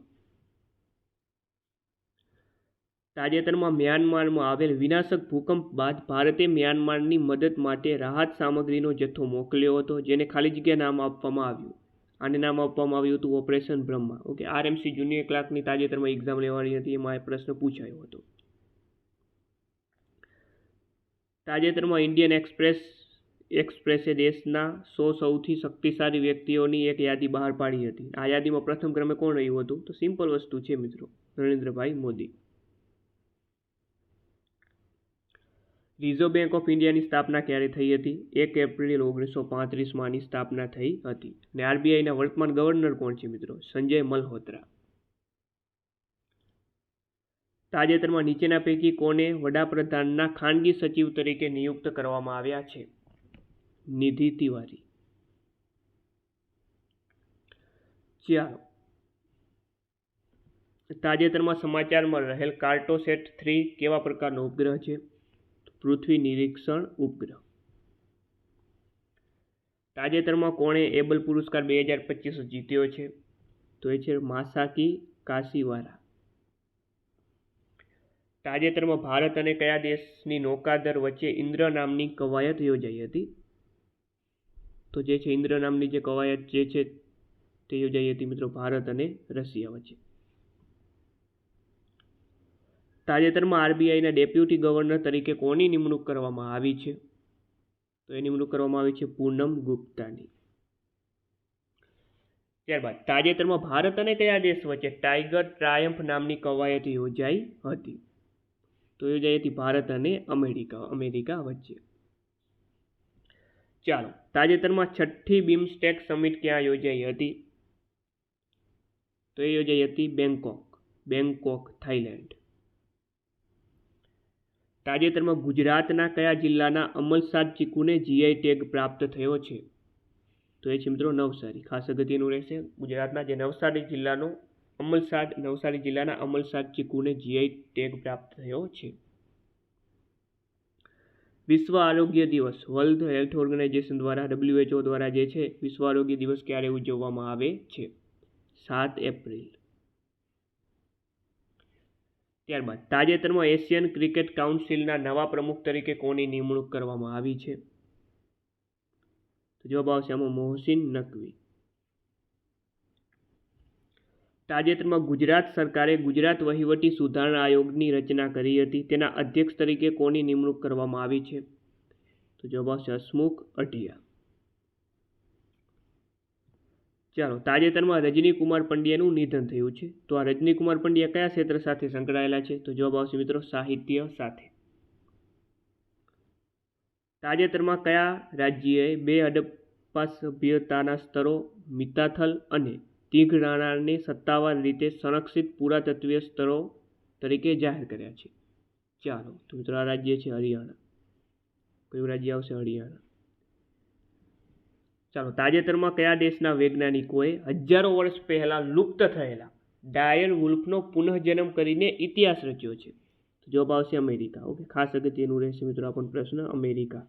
Speaker 1: તાજેતરમાં મ્યાનમારમાં આવેલ વિનાશક ભૂકંપ બાદ ભારતે મ્યાનમારની મદદ માટે રાહત સામગ્રીનો જથ્થો મોકલ્યો હતો, જેને ખાલી જગ્યા નામ આપવામાં આવ્યું. આને નામ આપવામાં આવ્યું હતું operation Brahma. Okay, RMC junior ક્લાર્કની તાજેતરમાં એક્ઝામ લેવાની હતી, એમાં આ પ્રશ્ન પૂછાયો હતો. તાજેતરમાં ઇન્ડિયન એક્સપ્રેસે દેશના 100 સૌથી શક્તિશાળી વ્યક્તિઓની એક યાદી બહાર પાડી હતી. આ યાદીમાં પ્રથમ ક્રમે કોણ રહ્યું હતું? તો સિમ્પલ વસ્તુ છે મિત્રો, Narendrabhai Modi. Reserve bank of ઇન્ડિયાની સ્થાપના ક્યારે થઈ હતી? 1 એપ્રિલ 1935માં આની સ્થાપના થઈ હતી. અને RBIના વર્તમાન ગવર્નર કોણ છે મિત્રો? સંજય મલ્હોત્રા. તાજેતરમાં નીચેના પૈકી કોને વડાપ્રધાનના ખાનગી સચિવ તરીકે નિયુક્ત કરવામાં આવ્યા છે? નિધિ તિવારી. ચાલો, તાજેતરમાં સમાચારમાં રહેલ કાર્ટોસેટ 3 કેવા પ્રકારનો ઉપગ્રહ છે? પૃથ્વી નિરીક્ષણ ઉપગ્રહ. તાજેતરમાં કોણે એબલ પુરસ્કાર 2025 જીત્યો છે? તો એ છે માસાકી કાશીવારા. તાજેતરમાં ભારત અને કયા દેશની નૌકાદળ વચ્ચે ઇન્દ્ર નામની કવાયત યોજાઈ હતી? તો જે છે ઇન્દ્ર નામની જે કવાયત જે છે તે યોજાઈ હતી મિત્રો ભારત અને રશિયા વચ્ચે. તાજેતરમાં RBIના ડેપ્યુટી ગવર્નર તરીકે કોની નિમણૂક કરવામાં આવી છે? તો એ નિમણૂક કરવામાં આવી છે પૂનમ ગુપ્તાની. ત્યારબાદ તાજેતરમાં ભારત અને કયા દેશ વચ્ચે ટાઈગર ટ્રાયમ્ફ નામની કવાયત યોજાઈ હતી? તો યોજાઈ હતી ભારત અને અમેરિકા વચ્ચે. ચાલો, તાજેતરમાં 6ઠ્ઠી બિમસ્ટેક સમિટ ક્યાં યોજાઈ હતી? તો એ યોજાઈ હતી બેંકોક, થાઈલેન્ડ. તાજેતરમાં ગુજરાતના કયા જિલ્લાના અમલસાડ ચીકુને GI ટેગ પ્રાપ્ત થયો છે? તો એ છે મિત્રો નવસારી. ખાસ અગત્યનું રહેશે, ગુજરાતના જે નવસારી જિલ્લાના અમલસાડ ચીકુને GI ટેગ પ્રાપ્ત થયો છે. વિશ્વ આરોગ્ય દિવસ વર્લ્ડ હેલ્થ ઓર્ગેનાઇઝેશન દ્વારા WHO દ્વારા જે છે વિશ્વ આરોગ્ય દિવસ ક્યારે ઉજવવામાં આવે છે? 7 એપ્રિલ. ત્યારબાદ તાજેતરમાં એશિયન ક્રિકેટ કાઉન્સિલના નવા પ્રમુખ તરીકે કોની નિમણૂક કરવામાં આવી છે? તો જવાબ આવશે આમાં મોહસિન નકવી. તાજેતરમાં ગુજરાત સરકારે ગુજરાત વહીવટી સુધારણા આયોગની રચના કરી હતી. તેના અધ્યક્ષ તરીકે કોની નિમણૂક કરવામાં આવી છે? તો જવાબ આવશે હસમુખ અઢિયા. ચાલો, તાજેતરમાં રજની કુમાર પંડ્યાનું નિધન થયું છે. તો આ રજની કુમાર પંડ્યા કયા ક્ષેત્ર સાથે સંકળાયેલા છે? તો જવાબ આવશે મિત્રો સાહિત્ય સાથે. તાજેતરમાં કયા રાજ્યએ 2 હડપ્પા સભ્યતાના સ્થળો મિતાથલ અને તિઘરાણાને સત્તાવાર રીતે સંરક્ષિત પુરાતત્વીય સ્થળો તરીકે જાહેર કર્યા છે? ચાલો, તો મિત્રો આ રાજ્ય છે હરિયાણા. કયું રાજ્ય આવશે? હરિયાણા. ચાલો, તાજેતરમાં કયા દેશના વૈજ્ઞાનિકોએ હજારો વર્ષ પહેલા લુપ્ત થયેલા ડાયર વુલ્ફનો પુનઃજન્મ કરીને ઇતિહાસ રચ્યો છે? તો જવાબ આવશે અમેરિકા. ઓકે, ખાસ અગત્યનું રહેશે મિત્રો આ પણ પ્રશ્ન, અમેરિકા.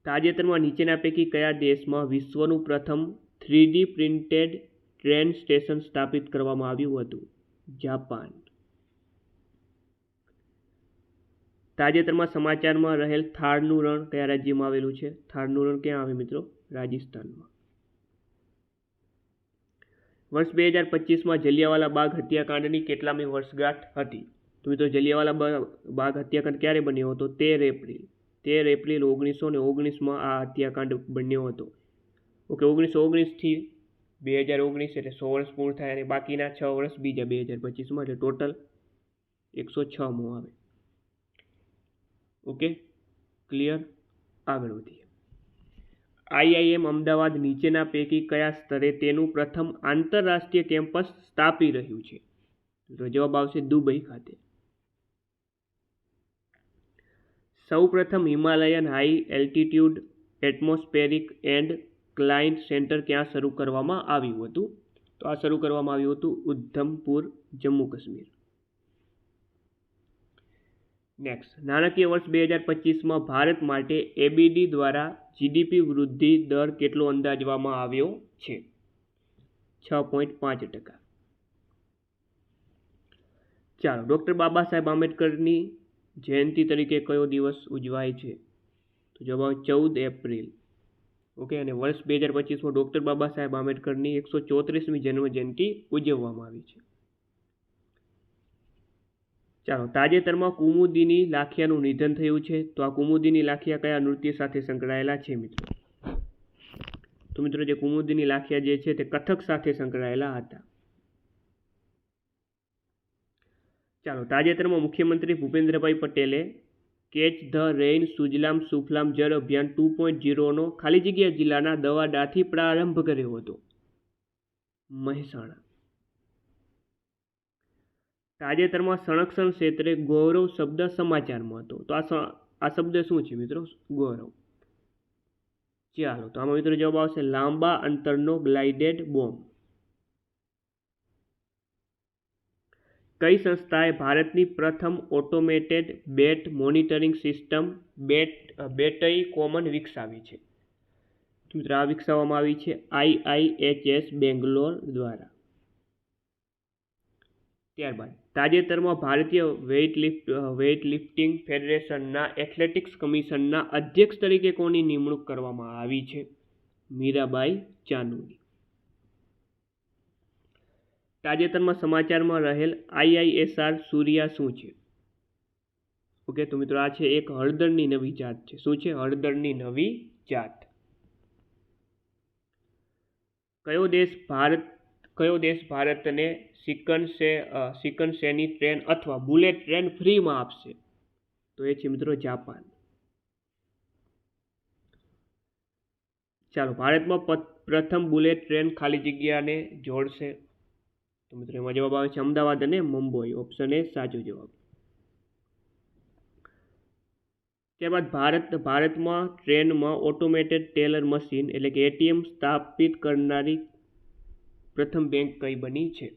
Speaker 1: તાજેતરમાં નીચેના પૈકી કયા દેશમાં વિશ્વનું પ્રથમ 3D પ્રિન્ટેડ ટ્રેન સ્ટેશન સ્થાપિત કરવામાં આવ્યું હતું? જાપાન. તાજેતરમાં સમાચારમાં રહેલ થારનું રણ કયા રાજ્યમાં આવેલું છે? થારનું રણ ક્યાં આવે મિત્રો? રાજસ્થાનમાં. વર્ષ 2025માં જલિયાવાલા બાગ હત્યાકાંડની કેટલામી વર્ષગાંઠ હતી? તો મિત્રો જલિયાવાલા બાગ હત્યાકાંડ ક્યારે બન્યો હતો? 13 એપ્રિલ. 13 એપ્રિલ 1919માં આ હત્યાકાંડ બન્યો હતો. ઓકે, 1919થી 2019 એટલે 100 વર્ષ પૂર્ણ થાય અને બાકીના 6 વર્ષ બીજા 2025માં, એટલે ટોટલ 106મો આવે. Okay, clear? આગળ વધીએ. IIM અમદાવાદ નીચેના પૈકી કયા સ્તરે તેનું પ્રથમ આંતરરાષ્ટ્રીય કેમ્પસ સ્થાપી રહ્યું છે? તો જવાબ આવશે દુબઈ ખાતે. સૌપ્રથમ Himalayan high altitude atmospheric and climate centre ક્યાં શરૂ કરવામાં આવ્યું હતું? તો આ શરૂ કરવામાં આવ્યું હતું ઉધમપુર, જમ્મુ કાશ્મીર. નેક્સ્ટ, નાણાકીય વર્ષ 2025માં ભારત માટે એબીડી દ્વારા જીડીપી વૃદ્ધિ દર કેટલો અંદાજવામાં આવ્યો છે? 6.5%. ચાલો, ડૉક્ટર બાબા સાહેબ આંબેડકરની જયંતિ તરીકે કયો દિવસ ઉજવાય છે? તો જવાબ 14 એપ્રિલ. ઓકે, અને વર્ષ 2025માં ડૉક્ટર બાબા સાહેબ આંબેડકરની 134મી જન્મજયંતિ ઉજવવામાં આવી છે. ચાલો, તાજેતરમાં કુમુદિની લાખિયાનું નિધન થયું છે. તો આ કુમુદિની લાખિયા કયા નૃત્ય સાથે સંકળાયેલા છે મિત્રો? તો મિત્રો જે કુમુદિની લાખિયા જે છે તે કથક સાથે સંકળાયેલા હતા. ચાલો, તાજેતરમાં મુખ્યમંત્રી ભૂપેન્દ્રભાઈ પટેલે catch the rain Sujalam Sufalam જળ અભિયાન 2.0નો ખાલી જગ્યા જિલ્લાના દવાડાથી પ્રારંભ કર્યો હતો. મહેસાણા. તાજેતરમાં સંરક્ષણ ક્ષેત્રે ગૌરવ શબ્દ સમાચારમાં હતો. તો આ શબ્દ શું છે મિત્રો? ગૌરવ. ચાલો, તો આમાં મિત્રો જવાબ આવશે લાંબા અંતરનો ગ્લાઇડેડ બોમ્બ. કઈ સંસ્થાએ ભારતની પ્રથમ ઓટોમેટેડ બેટ મોનિટરિંગ સિસ્ટમ બેટઈ કોમન વિકસાવી છે? મિત્રો આ વિકસાવવામાં આવી છે IIHS બેંગ્લોર દ્વારા. ત્યારબાદ તાજેતરમાં ભારતીય વેઇટલિફ્ટિંગ ફેડરેશનના એથ્લેટિક્સ કમિશનના અધ્યક્ષ તરીકે કોની નિમણૂક કરવામાં આવી છે? મીરાબાઈ ચાનુની. તાજેતરમાં સમાચારમાં રહેલ IISR સૂર્યા શું છે? ઓકે, તો મિત્રો આ છે એક હળદરની નવી જાત છે. શું છે? હળદરની નવી જાત. કયો દેશ ભારતને શિકનસેની ટ્રેન અથવા બુલેટ ટ્રેન ફ્રીમાં આપશે? તો એ છે મિત્રો જાપાન. ચાલો, ભારતમાં પ્રથમ બુલેટ ટ્રેન ખાલી જગ્યાને જોડશે? તો મિત્રો એમાં જવાબ આવે છે અમદાવાદ અને મુંબઈ. ઓપ્શન એ સાચો જવાબ. ત્યારબાદ ભારતમાં ટ્રેનમાં ઓટોમેટેડ ટેલર મશીન એટલે કે ATM સ્થાપિત કરનારી પ્રથમ બેંક કઈ બની છે?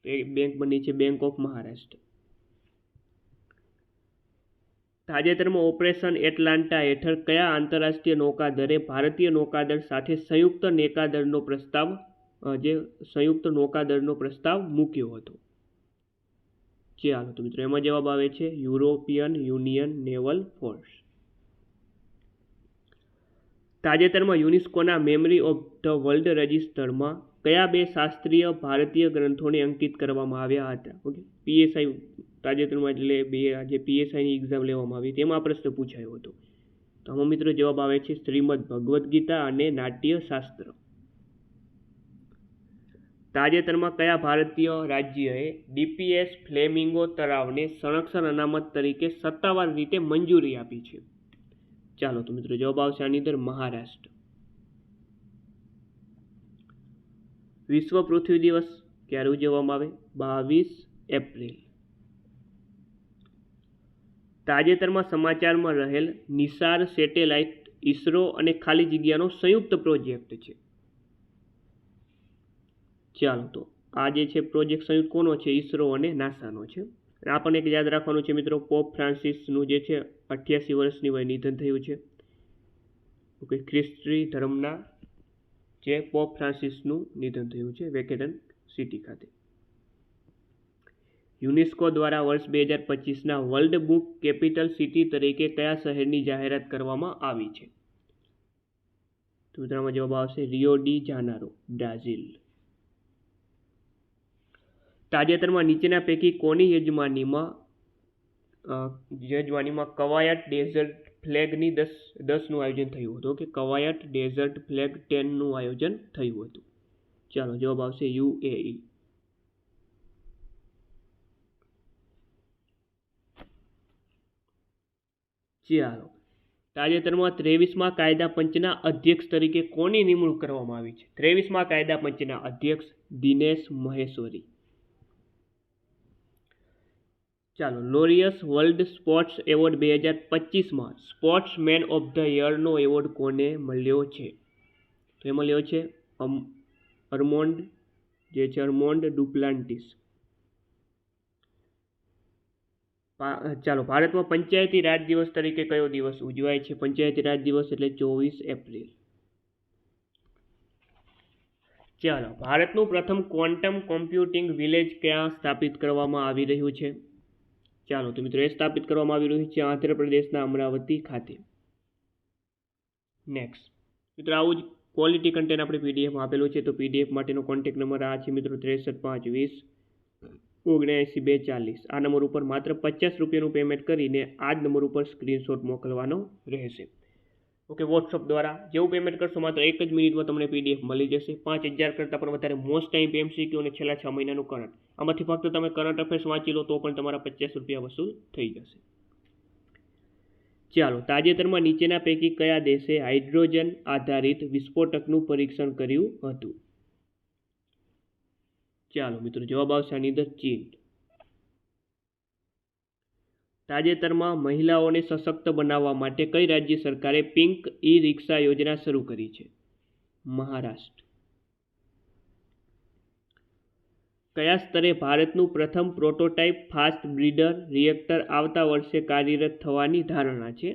Speaker 1: એ બેંક બની છે બેંક ઓફ મહારાષ્ટ્ર. તાજેતરમાં ઓપરેશન એટલાન્ટા હેઠળ કયા આંતરરાષ્ટ્રીય નૌકાદળે ભારતીય નૌકાદળ સાથે સંયુક્ત નૌકાદળનો પ્રસ્તાવ મૂક્યો હતો? ચાલો, તો મિત્રો એમાં જવાબ આવે છે યુરોપિયન યુનિયન નેવલ ફોર્સ. તાજેતરમાં યુનેસ્કોના મેમરી ઓફ ધ વર્લ્ડ રજિસ્ટરમાં કયા બે શાસ્ત્રીય ભારતીય ગ્રંથોને અંકિત કરવામાં આવ્યા હતા? ઓકે, PSI તાજેતરમાં એટલે જે PSIની એક્ઝામ લેવામાં આવી તેમાં પ્રશ્ન પૂછાયો હતો. તો આમાં મિત્રો જવાબ આવે છે શ્રીમદ ભગવદ્ ગીતા અને નાટ્યશાસ્ત્ર. તાજેતરમાં કયા ભારતીય રાજ્યએ DPS ફ્લેમિંગો તળાવને સંરક્ષણ અનામત તરીકે સત્તાવાર રીતે મંજૂરી આપી છે? ચાલો, તો મિત્રો જવાબ આવશે આની અંદર મહારાષ્ટ્ર. વિશ્વ પૃથ્વી દિવસ ક્યારે ઉજવવામાં આવે? 22 એપ્રિલ. તાજેતરમાં સમાચારમાં રહેલ નિસાર સેટેલાઇટ ISRO અને ખાલી જગ્યાનો સંયુક્ત પ્રોજેક્ટ છે. ચાલો, તો આ જે છે પ્રોજેક્ટ સંયુક્ત કોનો છે? ISRO અને નાસાનો છે. આ પણ એક યાદ રાખવાનું છે મિત્રો, પોપ ફ્રાન્સિસનું જે છે 88 વર્ષની વયે નિધન થયું છે. ઓકે, ખ્રિસ્તી ધર્મના જે પોપ ફ્રાન્સિસનું નિધન થયું છે વેટિકન સિટી ખાતે. યુનેસ્કો દ્વારા વર્ષ 2025ના વર્લ્ડ બુક કેપિટલ સિટી તરીકે કયા શહેરની જાહેરાત કરવામાં આવી છે? તો મિત્રોમાં જવાબ આવશે રિયો ડી જાનેરો, બ્રાઝિલ. તાજેતરમાં નીચેના પૈકી કોની યજમાનીમાં કવાયત ડેઝર્ટ ફ્લેગની 10નું આયોજન થયું હતું? કે કવાયત ડેઝર્ટ ફ્લેગ 10નું આયોજન થયું હતું. ચાલો, જવાબ આવશે UAE. ચાલો, તાજેતરમાં 23મા કાયદા પંચના અધ્યક્ષ તરીકે કોની નિમણૂક કરવામાં આવી છે? 23મા કાયદા પંચના અધ્યક્ષ દિનેશ મહેશ્વરી. ચાલો, લોરિયસ વર્લ્ડ સ્પોર્ટ્સ એવોર્ડ 2025માં સ્પોર્ટ્સમેન ઓફ ધ યરનો એવોર્ડ કોને મળ્યો છે? તો એ મળ્યો છે અરમોન્ડ જે છે અર્મોન્ડ ડુપ્લાન્ટિસ. ચાલો, ભારતમાં પંચાયતી રાજ દિવસ તરીકે કયો દિવસ ઉજવાય છે? પંચાયતી રાજ દિવસ એટલે 24 એપ્રિલ. ચાલો, ભારતનું પ્રથમ ક્વોન્ટમ કોમ્પ્યુટિંગ વિલેજ ક્યાં સ્થાપિત કરવામાં આવી રહ્યું છે? ચાલો તો મિત્રો, એ સ્થાપિત કરવામાં આવી રહ્યું છે આંધ્રપ્રદેશના અમરાવતી ખાતે. નેક્સ્ટ મિત્રો, આવું જ ક્વોલિટી કન્ટેન્ટ આપણે પીડીએફમાં આપેલું છે. તો પીડીએફ માટેનો કોન્ટેક્ટ નંબર આ છે મિત્રો, 6352079240. આ નંબર ઉપર માત્ર 50 રૂપિયાનું પેમેન્ટ કરીને આ જ નંબર ઉપર સ્ક્રીનશોટ મોકલવાનો રહેશે. ઓકે, વોટ્સઅપ દ્વારા જેવું પેમેન્ટ કરશો માત્ર 1 જ મિનિટમાં તમને પીડીએફ મળી જશે. 5000 કરતાં પણ વધારે મોસ્ટ ટાઈમ એમસીક્યુ અને છેલ્લા 6 મહિનાનું કરંટ. આમાંથી ફક્ત તમે કરંટ અફેર્સ વાંચી લો તો પણ તમારા 50 રૂપિયા વસૂલ થઈ જશે. ચાલો, તાજેતરમાં નીચેના પૈકી કયા દેશે હાઇડ્રોજન આધારિત વિસ્ફોટકનું પરીક્ષણ કર્યું હતું? ચાલો મિત્રો, જવાબ આવશે આની અંદર ચીન. તાજેતરમાં મહિલાઓને સશક્ત બનાવવા માટે કઈ રાજ્ય સરકારે પિંક ઈ રિક્ષા યોજના શરૂ કરી છે? મહારાષ્ટ્ર. કયા સ્તરે ભારતનું પ્રથમ પ્રોટોટાઇપ ફાસ્ટ બ્રીડર રિએક્ટર આવતા વર્ષે કાર્યરત થવાની ધારણા છે?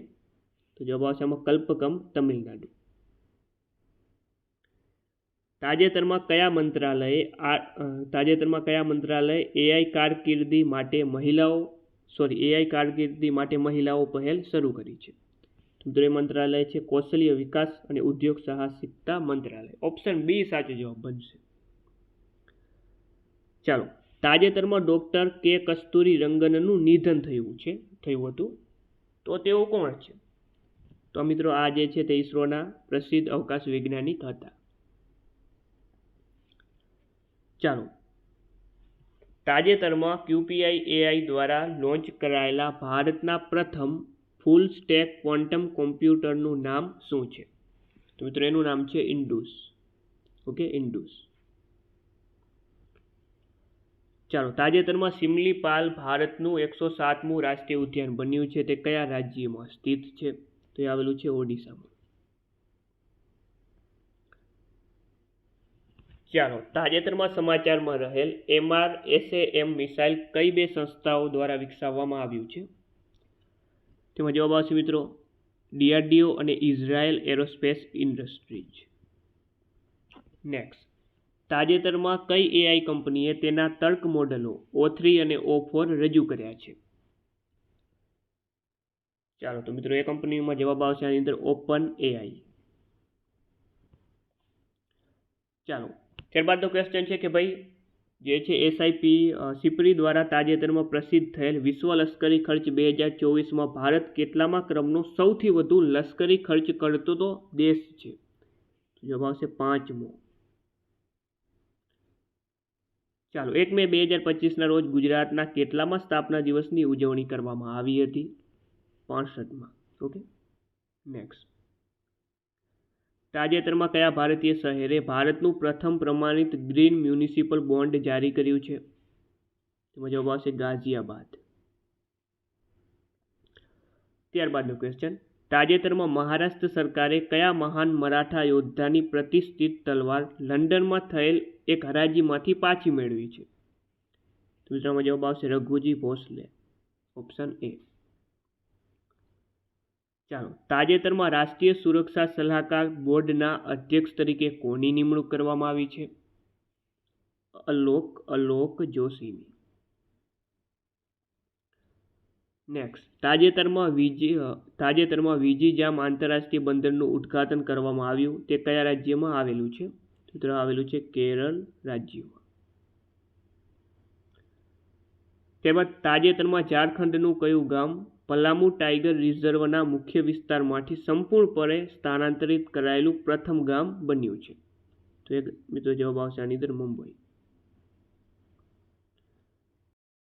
Speaker 1: તો જવાબ આવશે આમાં કલ્પકમ, તમિલનાડુ. તાજેતરમાં કયા મંત્રાલયે એઆઈ કારકિર્દી માટે મહિલાઓ પહેલ શરૂ કરી છે? તો એ મંત્રાલય છે કૌશલ્ય વિકાસ અને ઉદ્યોગ સાહસિકતા મંત્રાલય. ઓપ્શન બી સાચો જવાબ બનશે. ચાલો, તાજેતરમાં ડોક્ટર કે કસ્તુરી રંગનનું નિધન થયું હતું. તો તેઓ કોણ છે? તો મિત્રો, આ જે છે તે ઈસરોના પ્રસિદ્ધ અવકાશ વૈજ્ઞાનિક હતા. ચાલો, તાજેતરમાં QPI AI દ્વારા લોન્ચ કરાયેલા ભારતના પ્રથમ ફૂલ સ્ટેક ક્વોન્ટમ કોમ્પ્યુટરનું નામ શું છે? તો મિત્રો, એનું નામ છે ઇન્ડુસ. Okay, induced. ચાલો, તાજેતરમાં સિમલીપાલ ભારતનું 107મું રાષ્ટ્રીય ઉદ્યાન બન્યું છે. તે કયા રાજ્યમાં સ્થિત છે? તો એ આવેલું છે ઓડિશામાં. ચાલો, તાજેતરમાં સમાચારમાં રહેલ MRSAM મિસાઇલ કઈ બે સંસ્થાઓ દ્વારા વિકસાવવામાં આવ્યું છે? તેમાં જવાબ આવશે મિત્રો DRDO અને ઇઝરાયલ એરોસ્પેસ ઇન્ડસ્ટ્રીઝ. નેક્સ્ટ, તાજેતરમાં કઈ AI કંપનીએ તેના તર્ક મોડેલો O3 અને O4 રજૂ કર્યા છે? ચાલો તો મિત્રો, એ કંપનીમાં જવાબ આવશે આની અંદર ઓપન AI. ચાલો, ત્યારબાદનો ક્વેશ્ચન છે કે ભાઈ જે છે સિપરી દ્વારા તાજેતરમાં પ્રસિદ્ધ થયેલ વિશ્વ લશ્કરી ખર્ચ 2024માં ભારત કેટલામા ક્રમનો સૌથી વધુ લશ્કરી ખર્ચ કરતો દેશ છે? જવાબ આવશે 5મો. ચાલો, 1 મે 2025ના રોજ ગુજરાતના કેટલામા સ્થાપના દિવસની ઉજવણી કરવામાં આવી હતી? 65માં. ઓકે, નેક્સ્ટ, તાજેતરમાં કયા ભારતીય શહેરે ભારતનું પ્રથમ પ્રમાણિત ગ્રીન મ્યુનિસિપલ બોન્ડ જારી કર્યું છે? તેમાં જવાબ આવશે ગાઝિયાબાદ. ત્યારબાદનો ક્વેશ્ચન, તાજેતરમાં મહારાષ્ટ્ર સરકારે કયા મહાન મરાઠા યોદ્ધાની પ્રતિષ્ઠિત તલવાર લંડનમાં થયેલ એક હરાજીમાંથી પાછી મેળવી છે? દૂસરામાં જવાબ આવશે રઘુજી ભોસલે. Option A. ચાલો, તાજેતરમાં રાષ્ટ્રીય સુરક્ષા સલાહકાર બોર્ડના અધ્યક્ષ તરીકે કોની નિમણૂક કરવામાં આવી છે? અલોક જોશીની. નેક્સ્ટ, તાજેતરમાં વિજીજામ આંતરરાષ્ટ્રીય બંદરનું ઉદ્ઘાટન કરવામાં આવ્યું. તે કયા રાજ્યમાં આવેલું છે? તો આવેલું છે કેરળ રાજ્યમાં. ત્યારબાદ તાજેતરમાં ઝારખંડનું કયું ગામ પલામુ ટાઈગર રિઝર્વના મુખ્ય વિસ્તારમાંથી સંપૂર્ણપણે સ્થાનાંતરિત કરાયેલું પ્રથમ ગામ બન્યું છે? તો મિત્રો, જવાબ આવશે આની અંદર મુંબઈ.